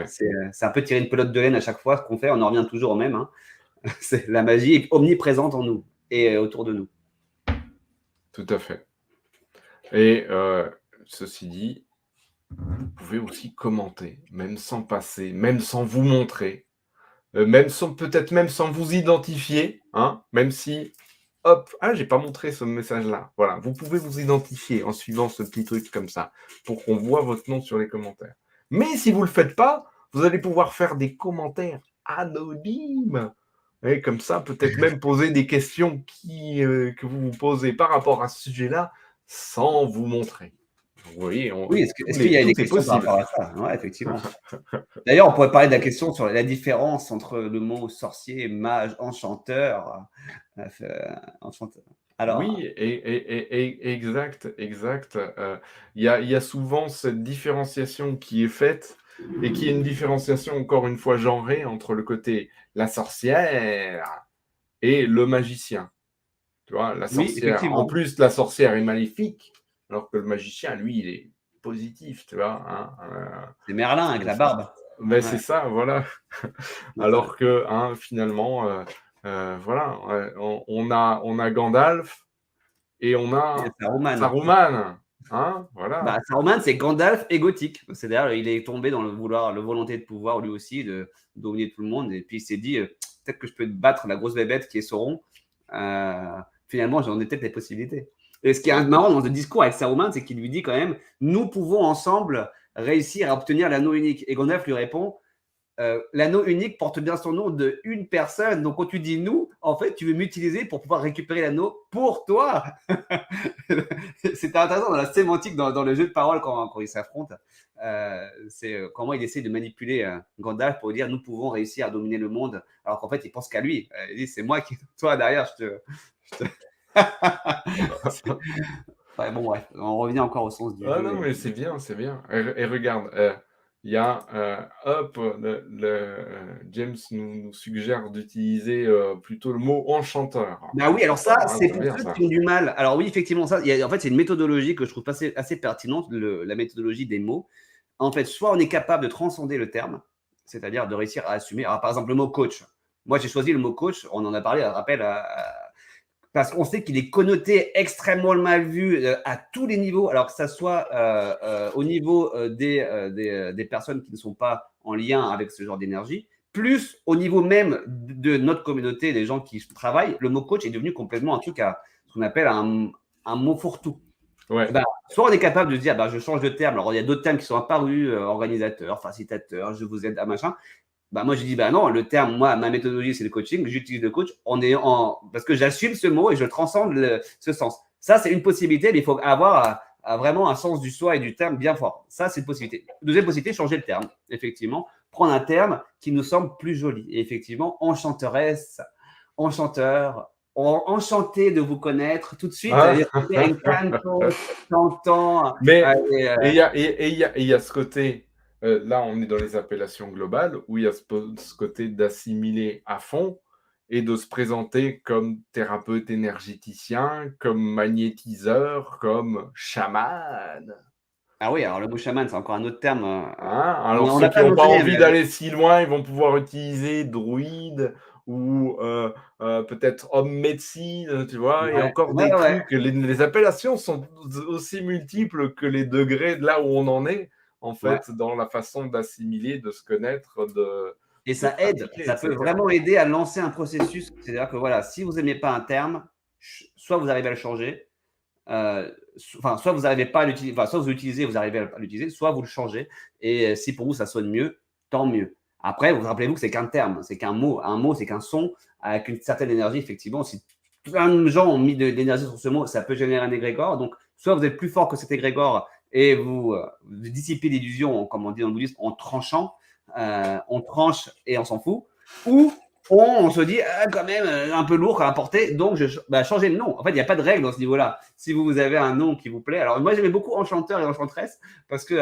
Speaker 2: c'est un peu tirer une pelote de laine à chaque fois ce qu'on fait. On en revient toujours au même. Hein. La magie est omniprésente en nous et autour de nous.
Speaker 1: Tout à fait. Et ceci dit, vous pouvez aussi commenter, même sans passer, même sans vous montrer, peut-être même sans vous identifier, hein, même si, hop, j'ai pas montré ce message-là. Voilà, vous pouvez vous identifier en suivant ce petit truc comme ça, pour qu'on voit votre nom sur les commentaires. Mais si vous le faites pas, vous allez pouvoir faire des commentaires anonymes. Et comme ça, peut-être même poser des questions que vous vous posez par rapport à ce sujet-là, sans vous montrer. Vous voyez,
Speaker 2: oui, est-ce qu'il y a des questions par rapport à ça? Ouais, effectivement. D'ailleurs, on pourrait parler de la question sur la différence entre le mot sorcier, mage, enchanteur.
Speaker 1: Alors... Oui, exact. Il y a souvent cette différenciation qui est faite, et qui est une différenciation, encore une fois, genrée entre le côté la sorcière et le magicien. Tu vois, la sorcière, en plus, la sorcière est maléfique, alors que le magicien, lui, il est positif, tu vois. Hein,
Speaker 2: c'est Merlin avec la barbe.
Speaker 1: Mais c'est ça, voilà. Alors que, finalement, voilà, on a Gandalf et on a Saruman. Hein, voilà.
Speaker 2: Saruman, c'est Gandalf et gothique. C'est-à-dire, il est tombé dans le volonté de pouvoir, lui aussi, de dominer tout le monde. Et puis, il s'est dit, peut-être que je peux battre la grosse bébête qui est Sauron. Finalement, j'en ai peut-être les possibilités. Et ce qui est marrant dans le discours avec Saruman, c'est qu'il lui dit quand même, nous pouvons ensemble réussir à obtenir l'anneau unique. Et Gandalf lui répond, l'anneau unique porte bien son nom de une personne. Donc, quand tu dis nous, en fait, tu veux m'utiliser pour pouvoir récupérer l'anneau pour toi. C'était intéressant dans la sémantique, dans le jeu de parole quand ils s'affrontent. C'est comment il essaie de manipuler Gandalf pour dire nous pouvons réussir à dominer le monde, alors qu'en fait, il pense qu'à lui. Il dit c'est moi qui, toi derrière, je te... Ouais, bon, bref, on revient encore au sens du jeu.
Speaker 1: Non, mais c'est bien. Et regarde, il y a, James nous suggère d'utiliser plutôt le mot enchanteur.
Speaker 2: Oui, alors ça, c'est pour ceux qui ont du mal. Alors oui, effectivement, ça, en fait, c'est une méthodologie que je trouve assez pertinente, la méthodologie des mots. En fait, soit on est capable de transcender le terme, c'est-à-dire de réussir à assumer. Alors, par exemple, le mot coach. Moi, j'ai choisi le mot coach, on en a parlé, rappel, parce qu'on sait qu'il est connoté extrêmement mal vu à tous les niveaux, alors que ça soit au niveau des personnes qui ne sont pas en lien avec ce genre d'énergie, plus au niveau même de notre communauté, des gens qui travaillent, le mot coach est devenu complètement un truc à ce qu'on appelle un mot fourre-tout.
Speaker 1: Ouais.
Speaker 2: Bah, soit on est capable de se dire, bah, je change de terme. Alors, il y a d'autres termes qui sont apparus, organisateur, facilitateur, je vous aide à machin. Bah, moi, je dis, bah non, le terme, moi, ma méthodologie, c'est le coaching. J'utilise le coach parce que j'assume ce mot et je transcende ce sens. Ça, c'est une possibilité, mais il faut avoir vraiment un sens du soi et du terme bien fort. Ça, c'est une possibilité. Deuxième possibilité, changer le terme, effectivement. Prendre un terme qui nous semble plus joli. Et effectivement, enchanteresse, enchanteur, enchanté de vous connaître. Tout de suite,
Speaker 1: Ah.
Speaker 2: encanto, chantant.
Speaker 1: Mais il y a, il y a ce côté, là on est dans les appellations globales, où il y a ce côté d'assimiler à fond et de se présenter comme thérapeute énergéticien, comme magnétiseur, comme chaman.
Speaker 2: Ah oui, alors le mot chaman, c'est encore un autre terme.
Speaker 1: Hein,
Speaker 2: On
Speaker 1: alors
Speaker 2: on
Speaker 1: ceux
Speaker 2: l'a
Speaker 1: qui
Speaker 2: pas
Speaker 1: n'ont pas
Speaker 2: mentionné,
Speaker 1: envie d'aller si loin, ils vont pouvoir utiliser druide ou peut-être homme médecine, tu vois, et
Speaker 2: ouais,
Speaker 1: encore
Speaker 2: ouais,
Speaker 1: des
Speaker 2: ouais,
Speaker 1: trucs. Les appellations sont aussi multiples que les degrés de là où on en est, en
Speaker 2: ouais.
Speaker 1: fait, dans la façon d'assimiler, de se connaître,
Speaker 2: Et
Speaker 1: de
Speaker 2: ça aide,
Speaker 1: pratiquer,
Speaker 2: ça peut
Speaker 1: etc.
Speaker 2: vraiment aider à lancer un processus. C'est-à-dire que voilà, si vous n'aimez pas un terme, soit vous arrivez à le changer, enfin, soit vous n'arrivez pas à l'utiliser, enfin, soit vous l'utilisez, vous arrivez à l'utiliser, soit vous le changez. Et si pour vous ça sonne mieux, tant mieux. Après, vous rappelez-vous que c'est qu'un terme, c'est qu'un mot. Un mot, c'est qu'un son avec une certaine énergie. Effectivement, si plein de gens ont mis de l'énergie sur ce mot, ça peut générer un égrégore. Donc, soit vous êtes plus fort que cet égrégore et vous dissipez l'illusion, comme on dit dans le bouddhisme, en tranchant. On tranche et on s'en fout. Ou on se dit, ah, quand même, un peu lourd à porter, donc changez le nom. En fait, il n'y a pas de règle dans ce niveau-là. Si vous avez un nom qui vous plaît, alors moi j'aimais beaucoup Enchanteur et Enchanteresse parce que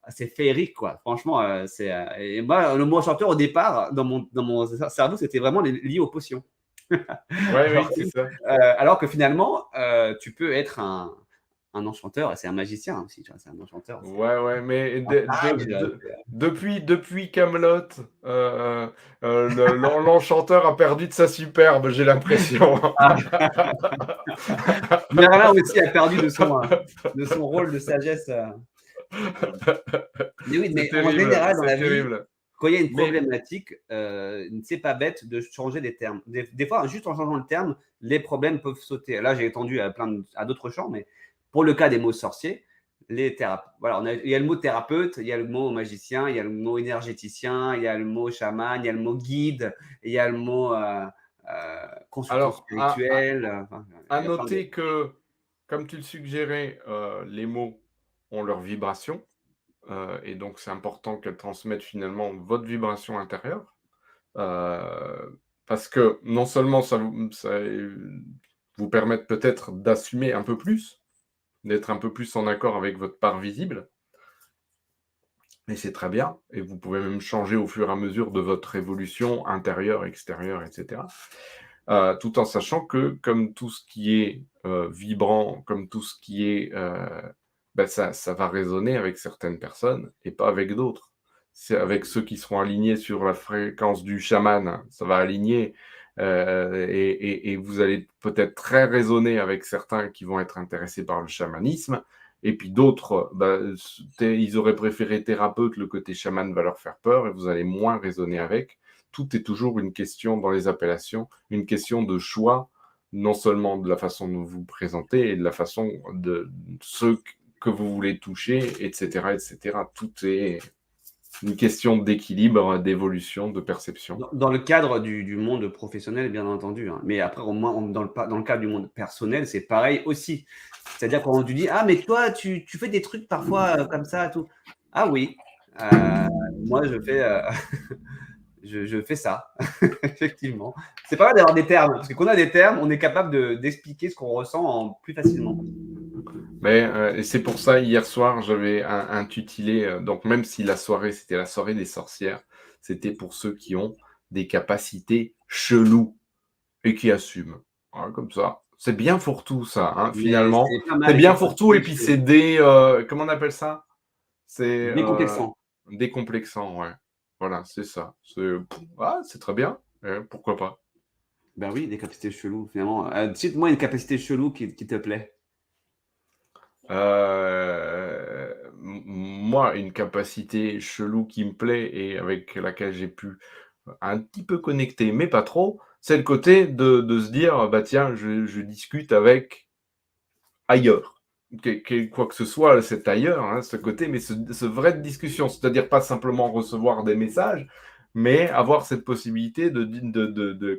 Speaker 2: c'est féerique, quoi. Franchement, et moi, le mot Enchanteur, au départ, dans mon cerveau, c'était vraiment lié aux potions.
Speaker 1: Ouais,
Speaker 2: alors,
Speaker 1: oui, c'est ça.
Speaker 2: alors que finalement, tu peux être un enchanteur, et c'est un magicien aussi, tu vois, c'est un enchanteur.
Speaker 1: Ouais, ouais, mais
Speaker 2: Un mage,
Speaker 1: depuis Camelot, l'enchanteur a perdu de sa superbe, j'ai l'impression.
Speaker 2: Merlin aussi a perdu de son rôle de sagesse. Mais oui,
Speaker 1: C'est
Speaker 2: mais en
Speaker 1: terrible,
Speaker 2: général, dans
Speaker 1: c'est
Speaker 2: la vie,
Speaker 1: terrible.
Speaker 2: quand il y a une
Speaker 1: Mais
Speaker 2: problématique, c'est pas bête de changer des termes. Des fois, juste en changeant le terme, les problèmes peuvent sauter. Là, j'ai étendu à d'autres champs, mais pour le cas des mots sorciers, les thérapeutes. Voilà, il y a le mot thérapeute, il y a le mot magicien, il y a le mot énergéticien, il y a le mot chaman, il y a le mot guide, il y a le mot consultant
Speaker 1: alors,
Speaker 2: spirituel. Enfin,
Speaker 1: à
Speaker 2: il y a plein de.
Speaker 1: noter que, comme tu le suggérais, les mots ont leur vibration, et donc c'est important qu'elles transmettent finalement votre vibration intérieure. Parce que non seulement ça vous permettre peut-être d'assumer un peu plus, d'être un peu plus en accord avec votre part visible, et c'est très bien, et vous pouvez même changer au fur et à mesure de votre évolution intérieure, extérieure, etc. Tout en sachant que, comme tout ce qui est vibrant, comme tout ce qui est, ça va résonner avec certaines personnes et pas avec d'autres. C'est avec ceux qui seront alignés sur la fréquence du chaman, ça va aligner, et vous allez peut-être très résonner avec certains qui vont être intéressés par le chamanisme, et puis d'autres, ils auraient préféré thérapeute, le côté chaman va leur faire peur, et vous allez moins résonner avec. Tout est toujours une question dans les appellations, une question de choix, non seulement de la façon dont vous vous présentez, et de la façon de ceux que vous voulez toucher, etc., etc. Tout est une question d'équilibre, d'évolution, de perception.
Speaker 2: Dans le cadre du monde professionnel, bien entendu, hein. Mais après, au moins, dans le cadre du monde personnel, c'est pareil aussi. C'est-à-dire quand on te dit, ah, mais toi, tu fais des trucs parfois comme ça, tout. Ah oui, euh, moi, je fais ça, effectivement. C'est pas mal d'avoir des termes, parce que quand on a des termes, on est capable d'expliquer ce qu'on ressent plus facilement.
Speaker 1: Mais et c'est pour ça, hier soir, j'avais intitulé, donc même si la soirée, c'était la soirée des sorcières, c'était pour ceux qui ont des capacités cheloues et qui assument. Voilà, comme ça. C'est bien fourre-tout, ça, hein,
Speaker 2: Mais
Speaker 1: finalement.
Speaker 2: c'est pas
Speaker 1: C'est
Speaker 2: mal,
Speaker 1: bien fourre-tout et
Speaker 2: effectivement,
Speaker 1: puis
Speaker 2: c'est
Speaker 1: c'est comment on appelle ça? C'est
Speaker 2: décomplexant.
Speaker 1: décomplexant, ouais. Voilà, c'est ça. C'est très bien, pourquoi pas.
Speaker 2: Ben oui, des capacités cheloues, finalement. Cite-moi une capacité chelou qui te plaît.
Speaker 1: Moi, une capacité chelou qui me plaît et avec laquelle j'ai pu un petit peu connecter, mais pas trop, c'est le côté de se dire: «Bah, tiens, je discute avec ailleurs». Quoi que ce soit, cet ailleurs, hein, ce côté, mais ce vrai de discussion. C'est-à-dire pas simplement recevoir des messages, mais avoir cette possibilité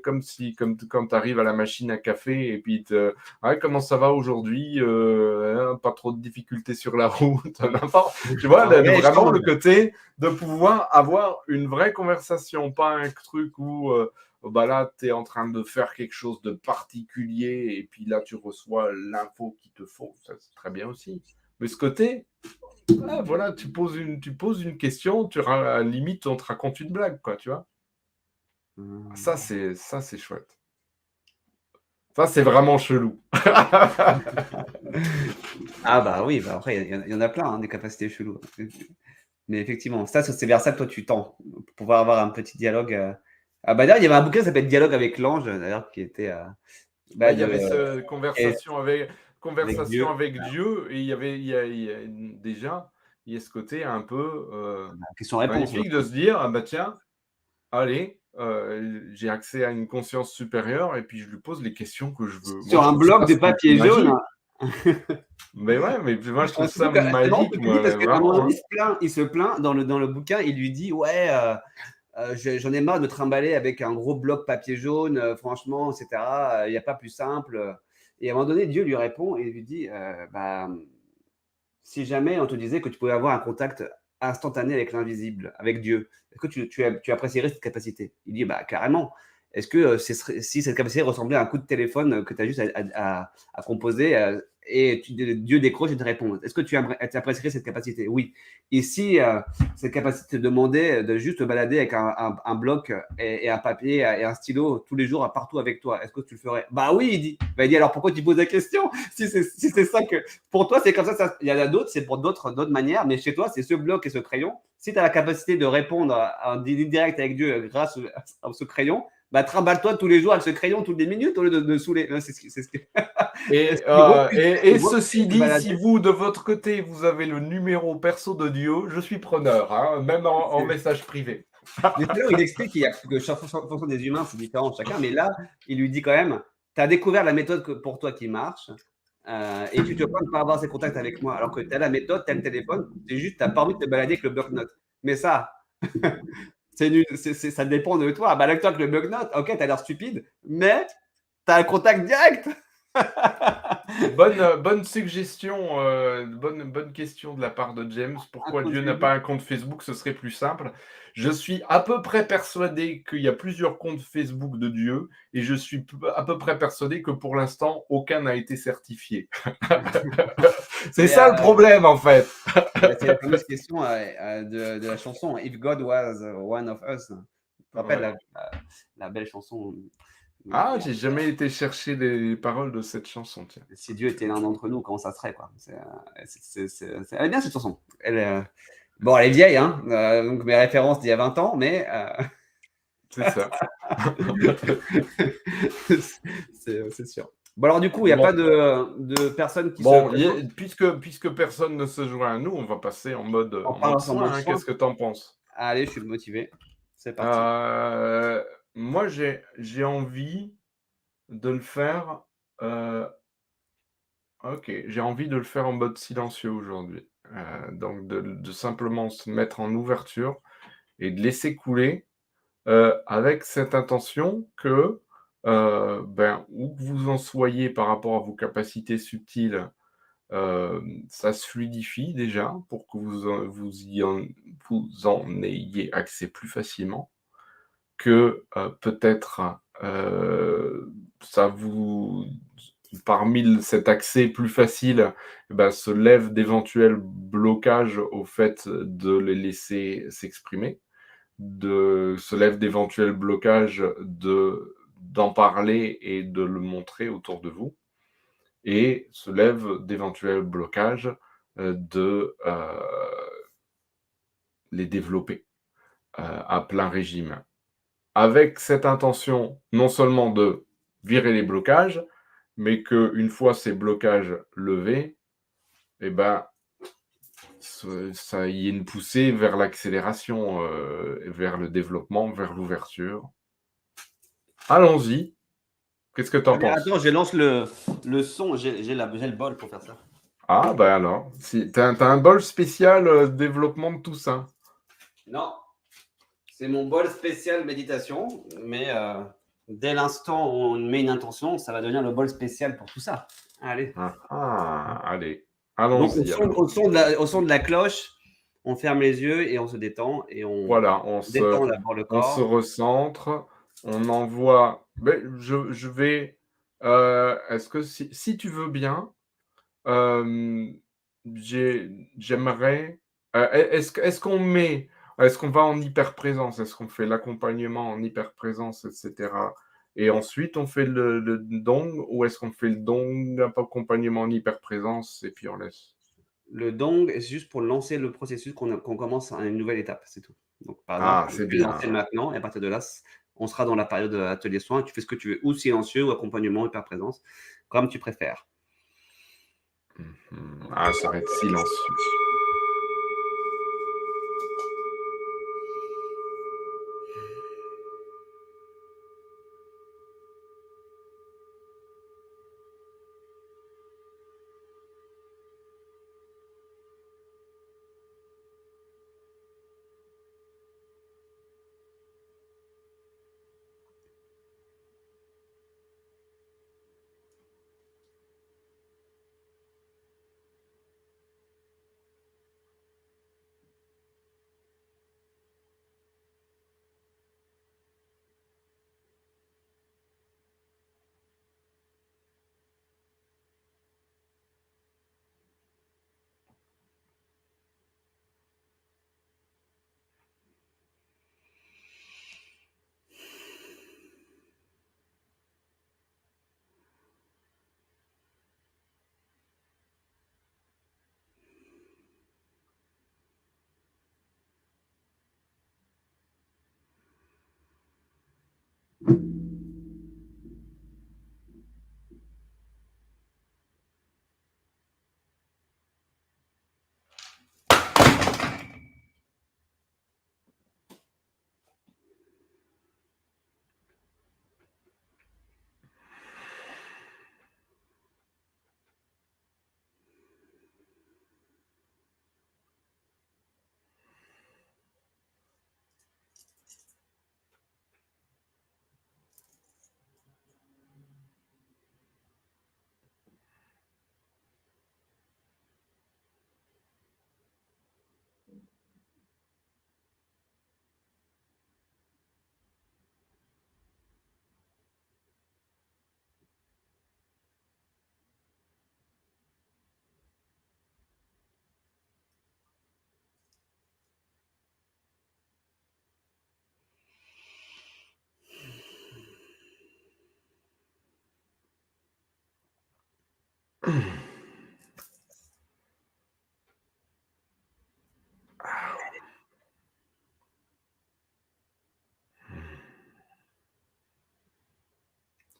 Speaker 1: comme si, comme quand tu arrives à la machine à café et puis ouais, comment ça va aujourd'hui? Hein, pas trop de difficultés sur la route, n'importe. Tu vois,
Speaker 2: Un vrai
Speaker 1: vraiment
Speaker 2: échange.
Speaker 1: le côté de pouvoir avoir une vraie conversation, pas un truc où bah là, tu es en train de faire quelque chose de particulier et puis là, tu reçois l'info qu'il te faut. Ça, c'est très bien aussi. Mais ce côté, ah, voilà, tu poses une question, limite, on te raconte une blague, quoi, tu vois.
Speaker 2: Mmh.
Speaker 1: Ça, c'est chouette. Ça, c'est vraiment chelou.
Speaker 2: Ah bah oui, bah après il y en a plein, hein, des capacités cheloues. Mais effectivement, ça, c'est vers ça que toi tu tends, pour pouvoir avoir un petit dialogue, ah bah, d'ailleurs, il y avait un bouquin qui s'appelle «Dialogue avec l'ange», d'ailleurs, qui était,
Speaker 1: Bah,
Speaker 2: bah,
Speaker 1: il y
Speaker 2: de
Speaker 1: avait ce
Speaker 2: et avec
Speaker 1: conversation
Speaker 2: Dieu.
Speaker 1: avec Dieu et déjà, il y a ce côté un peu
Speaker 2: Question-réponse,
Speaker 1: magnifique de se dire: «Ah bah tiens, allez, j'ai accès à une conscience supérieure et puis je lui pose les questions que je veux». Moi,
Speaker 2: sur
Speaker 1: je
Speaker 2: un
Speaker 1: trouve
Speaker 2: bloc
Speaker 1: ça,
Speaker 2: de
Speaker 1: c'est
Speaker 2: papier jaune.
Speaker 1: magique. Mais ouais, mais moi, je trouve
Speaker 2: Surtout
Speaker 1: ça
Speaker 2: que c'est marrant ce
Speaker 1: magique,
Speaker 2: que tu dis parce
Speaker 1: moi,
Speaker 2: qu'à un moment
Speaker 1: vraiment,
Speaker 2: donné,
Speaker 1: hein.
Speaker 2: il se plaint dans le bouquin, il lui dit: «Ouais, j'en ai marre de trimballer avec un gros bloc papier jaune, franchement et cetera, il y a pas plus simple», et à un moment donné, Dieu lui répond et lui dit, «Bah, si jamais on te disait que tu pouvais avoir un contact instantané avec l'invisible, avec Dieu, est-ce que tu apprécierais cette capacité?» Il dit: «Bah, carrément. Est-ce que si cette capacité ressemblait à un coup de téléphone que tu as juste à composer et Dieu décroche et te répond, est-ce que tu apprécierais cette capacité?» Oui. Et si cette capacité te demandait de juste te balader avec un bloc et un papier et un stylo tous les jours partout avec toi, est-ce que tu le ferais? Bah oui, il dit. Bah, il dit alors pourquoi tu poses la question si c'est ça que pour toi, c'est comme ça, il y en a d'autres, c'est pour d'autres manières, mais chez toi, c'est ce bloc et ce crayon. Si tu as la capacité de répondre à un direct avec Dieu grâce à ce crayon, bah, trimballe-toi tous les jours avec ce crayon toutes les minutes au lieu de saouler. C'est
Speaker 1: Et,
Speaker 2: ce qui vaut plus,
Speaker 1: ceci
Speaker 2: te
Speaker 1: dit, si
Speaker 2: balader.
Speaker 1: vous, de votre côté, vous avez le numéro perso de Dieu, je suis preneur, hein, même en message privé.
Speaker 2: Mais c'est là où il explique qu'il y a que chaque fonction des humains, c'est différent chacun, mais là, il lui dit quand même, tu as découvert la méthode pour toi qui marche, et tu te plains de ne pas avoir ces contacts avec moi, alors que tu as la méthode, tu as le téléphone, c'est juste, tu n'as pas envie de te balader avec le bloc-notes. Mais ça, ça dépend de toi. Balade-toi avec le bloc-notes, ok, tu as l'air stupide, mais tu as un contact direct.
Speaker 1: Bonne suggestion, bonne question de la part de James.
Speaker 2: Un
Speaker 1: Pourquoi
Speaker 2: compte
Speaker 1: Dieu n'a
Speaker 2: Facebook.
Speaker 1: pas un compte Facebook? Ce serait plus simple. Je suis à peu près persuadé qu'il y a plusieurs comptes Facebook de Dieu et je suis à peu près persuadé que pour l'instant, aucun n'a été certifié. C'est
Speaker 2: C'est
Speaker 1: ça le problème, en fait.
Speaker 2: c'est la fameuse question de la chanson If God was one of us. Tu te rappelles
Speaker 1: Ouais.
Speaker 2: la belle chanson
Speaker 1: Ah, j'ai jamais été chercher les paroles de cette chanson, tiens.
Speaker 2: Si Dieu était l'un d'entre nous, comment ça serait quoi. Elle est bien cette chanson. Bon, elle est vieille, hein, donc mes références d'il y a 20 ans, mais
Speaker 1: C'est ça.
Speaker 2: c'est sûr. Bon, alors du coup, il n'y a pas
Speaker 1: Bon.
Speaker 2: de personnes qui se
Speaker 1: Bon,
Speaker 2: présentent.
Speaker 1: puisque personne ne se joint à nous, on va passer
Speaker 2: On
Speaker 1: en
Speaker 2: parle
Speaker 1: mode
Speaker 2: en
Speaker 1: soin,
Speaker 2: mode
Speaker 1: hein.
Speaker 2: soin.
Speaker 1: Qu'est-ce que tu en penses?
Speaker 2: Allez, je suis motivé. C'est parti.
Speaker 1: Euh, Moi, j'ai envie de le faire. euh, ok, j'ai envie de le faire en mode silencieux aujourd'hui. Donc, de simplement se mettre en ouverture et de laisser couler avec cette intention que, ben, où que vous en soyez par rapport à vos capacités subtiles, ça se fluidifie déjà pour que vous en ayez accès plus facilement, que, peut-être, ça vous parmi cet accès plus facile, bah, se lèvent d'éventuels blocages au fait de les laisser s'exprimer, se lèvent d'éventuels blocages d'en parler et de le montrer autour de vous et se lèvent d'éventuels blocages, de, les développer, à plein régime. Avec cette intention, non seulement de virer les blocages, mais qu'une fois ces blocages levés, eh ben, ça y est une poussée vers l'accélération, vers le développement, vers l'ouverture. Allons-y. Qu'est-ce que tu en
Speaker 2: Ah, mais
Speaker 1: penses?
Speaker 2: attends, je lance le son. J'ai le bol pour faire ça.
Speaker 1: Ah, ben alors, si, t'as un bol spécial développement de tout ça.
Speaker 2: Non, c'est mon bol spécial méditation, mais dès l'instant où on met une intention, ça va devenir le bol spécial pour tout ça. Allez.
Speaker 1: Ah, ah, allez,
Speaker 2: Donc,
Speaker 1: allons-y alors.
Speaker 2: au son de la cloche, on ferme les yeux et on se détend et on
Speaker 1: Voilà,
Speaker 2: détend d'abord le
Speaker 1: on se
Speaker 2: corps.
Speaker 1: recentre, on envoie. Ben, je vais. Est-ce que si tu veux bien, euh, j'aimerais. Est-ce qu'on met. Est-ce qu'on va en hyperprésence? Est-ce qu'on fait l'accompagnement en hyperprésence, etc. Et ensuite on fait le dong, ou est-ce qu'on fait le dong, accompagnement en hyperprésence, et puis on laisse?
Speaker 2: Le dong, c'est juste pour lancer le processus qu'on commence à une nouvelle étape, c'est tout. Donc, par exemple,
Speaker 1: Ah, c'est
Speaker 2: je vais
Speaker 1: bien.
Speaker 2: lancer maintenant et à partir de là, on sera dans la période atelier soin. Tu fais ce que tu veux, ou silencieux, ou accompagnement, hyperprésence, comme tu préfères.
Speaker 1: Ah, ça va être silencieux.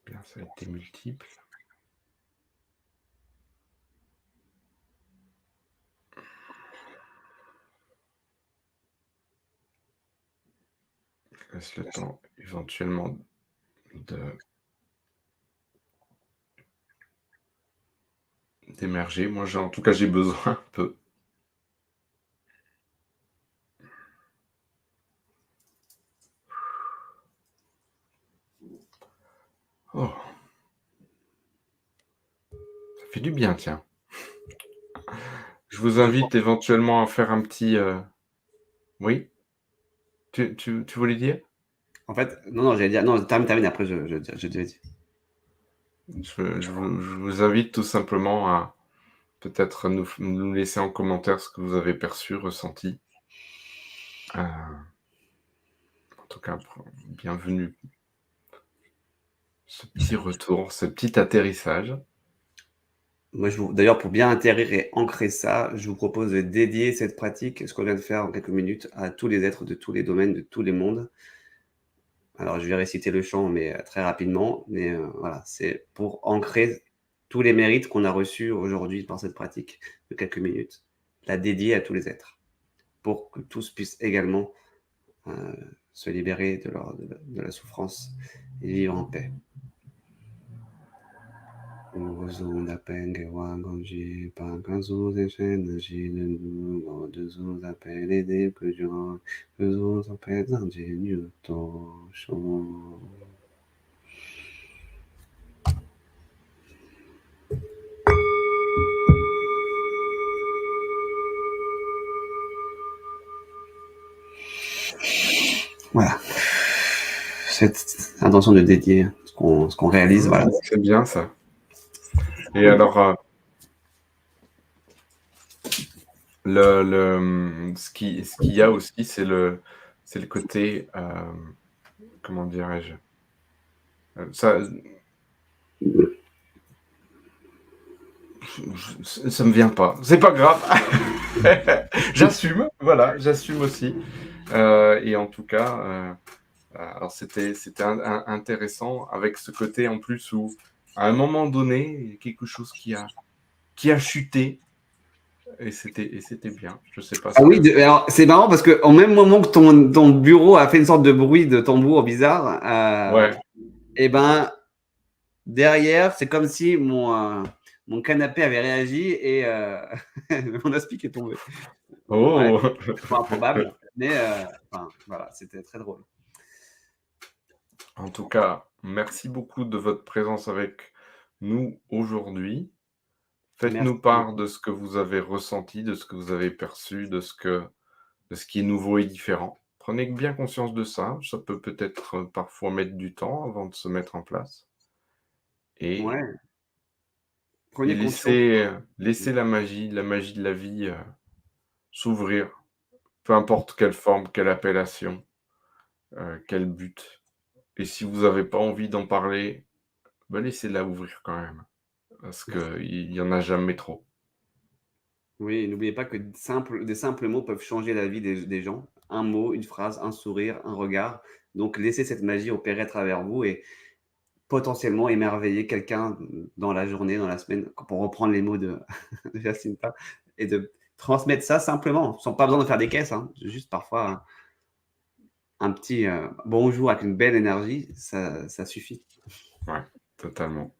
Speaker 1: Bien, ça a été multiple. Je laisse le temps éventuellement d'émerger. Moi, en tout cas, j'ai besoin un peu. Oh, ça fait du bien, tiens. Je vous invite éventuellement à faire un petit. Oui, tu voulais dire?
Speaker 2: En fait, non, j'allais dire, non, termine, après, je dis.
Speaker 1: Je vous invite tout simplement à peut-être nous laisser en commentaire ce que vous avez perçu, ressenti. En tout cas, bienvenue. Ce petit retour, ce petit atterrissage.
Speaker 2: Moi, d'ailleurs, pour bien atterrir et ancrer ça, je vous propose de dédier cette pratique, ce qu'on vient de faire en quelques minutes, à tous les êtres de tous les domaines, de tous les mondes. Alors, je vais réciter le chant, mais très rapidement. Mais voilà, c'est pour ancrer tous les mérites qu'on a reçus aujourd'hui par cette pratique de quelques minutes, la dédier à tous les êtres, pour que tous puissent également se libérer de la souffrance et vivre en paix. Voilà. Cette intention de dédier ce qu'on réalise, voilà.
Speaker 1: C'est bien ça. Et alors, ce qu'il y a aussi, c'est le côté, comment dirais-je? Ça me vient pas. C'est pas grave. J'assume, voilà, j'assume aussi. Et en tout cas, alors c'était intéressant avec ce côté en plus où, à un moment donné, il y a quelque chose qui a chuté et c'était bien. Je sais pas ce
Speaker 2: Ah oui,
Speaker 1: que...
Speaker 2: alors c'est marrant parce que au même moment que ton bureau a fait une sorte de bruit de tambour bizarre,
Speaker 1: Ouais.
Speaker 2: et ben derrière, c'est comme si mon canapé avait réagi et mon aspic est tombé. Ouais,
Speaker 1: Oh!
Speaker 2: c'est pas improbable, mais enfin, voilà, c'était très drôle.
Speaker 1: En tout cas, merci beaucoup de votre présence avec nous aujourd'hui.
Speaker 2: Merci
Speaker 1: Faites-nous part
Speaker 2: beaucoup.
Speaker 1: de ce que vous avez ressenti, de ce que vous avez perçu, de ce qui est nouveau et différent. Prenez bien conscience de ça. Ça peut peut-être parfois mettre du temps avant de se mettre en place. Et,
Speaker 2: Ouais,
Speaker 1: et
Speaker 2: prenez conscience.
Speaker 1: laissez la magie de la vie s'ouvrir, peu importe quelle forme, quelle appellation, quel but. Et si vous n'avez pas envie d'en parler, ben laissez-la ouvrir quand même, parce qu'il y en a jamais trop.
Speaker 2: Oui, n'oubliez pas que des simples mots peuvent changer la vie des gens. Un mot, une phrase, un sourire, un regard. Donc, laissez cette magie opérer à travers vous et potentiellement émerveiller quelqu'un dans la journée, dans la semaine, pour reprendre les mots de, de Jacinta, et de transmettre ça simplement, sans pas besoin de faire des caisses, hein. Juste parfois un petit bonjour avec une belle énergie, ça suffit.
Speaker 1: Ouais, totalement.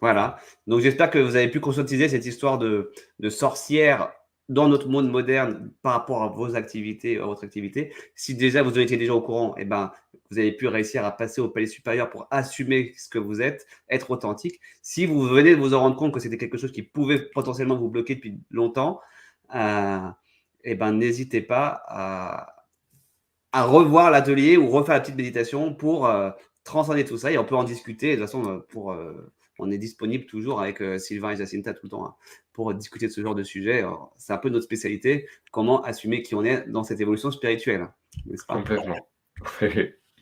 Speaker 2: Voilà. Donc j'espère que vous avez pu conscientiser cette histoire de sorcière dans notre monde moderne par rapport à vos activités, à votre activité. Si déjà vous en étiez déjà au courant, eh ben, vous avez pu réussir à passer au palier supérieur pour assumer ce que vous êtes, être authentique. Si vous venez de vous en rendre compte que c'était quelque chose qui pouvait potentiellement vous bloquer depuis longtemps, eh ben, n'hésitez pas à revoir l'atelier ou refaire la petite méditation pour transcender tout ça et on peut en discuter. De toute façon, on est disponible toujours avec Sylvain et Jacinta tout le temps, hein, pour discuter de ce genre de sujet. C'est un peu notre spécialité, comment assumer qui on est dans cette évolution spirituelle, n'est-ce pas?
Speaker 1: Complètement.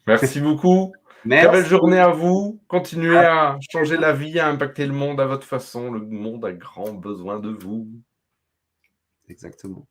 Speaker 1: Merci beaucoup. Très belle
Speaker 2: Merci.
Speaker 1: journée à vous. Continuez à changer la vie, à impacter le monde à votre façon. Le monde a grand besoin de vous.
Speaker 2: Exactement.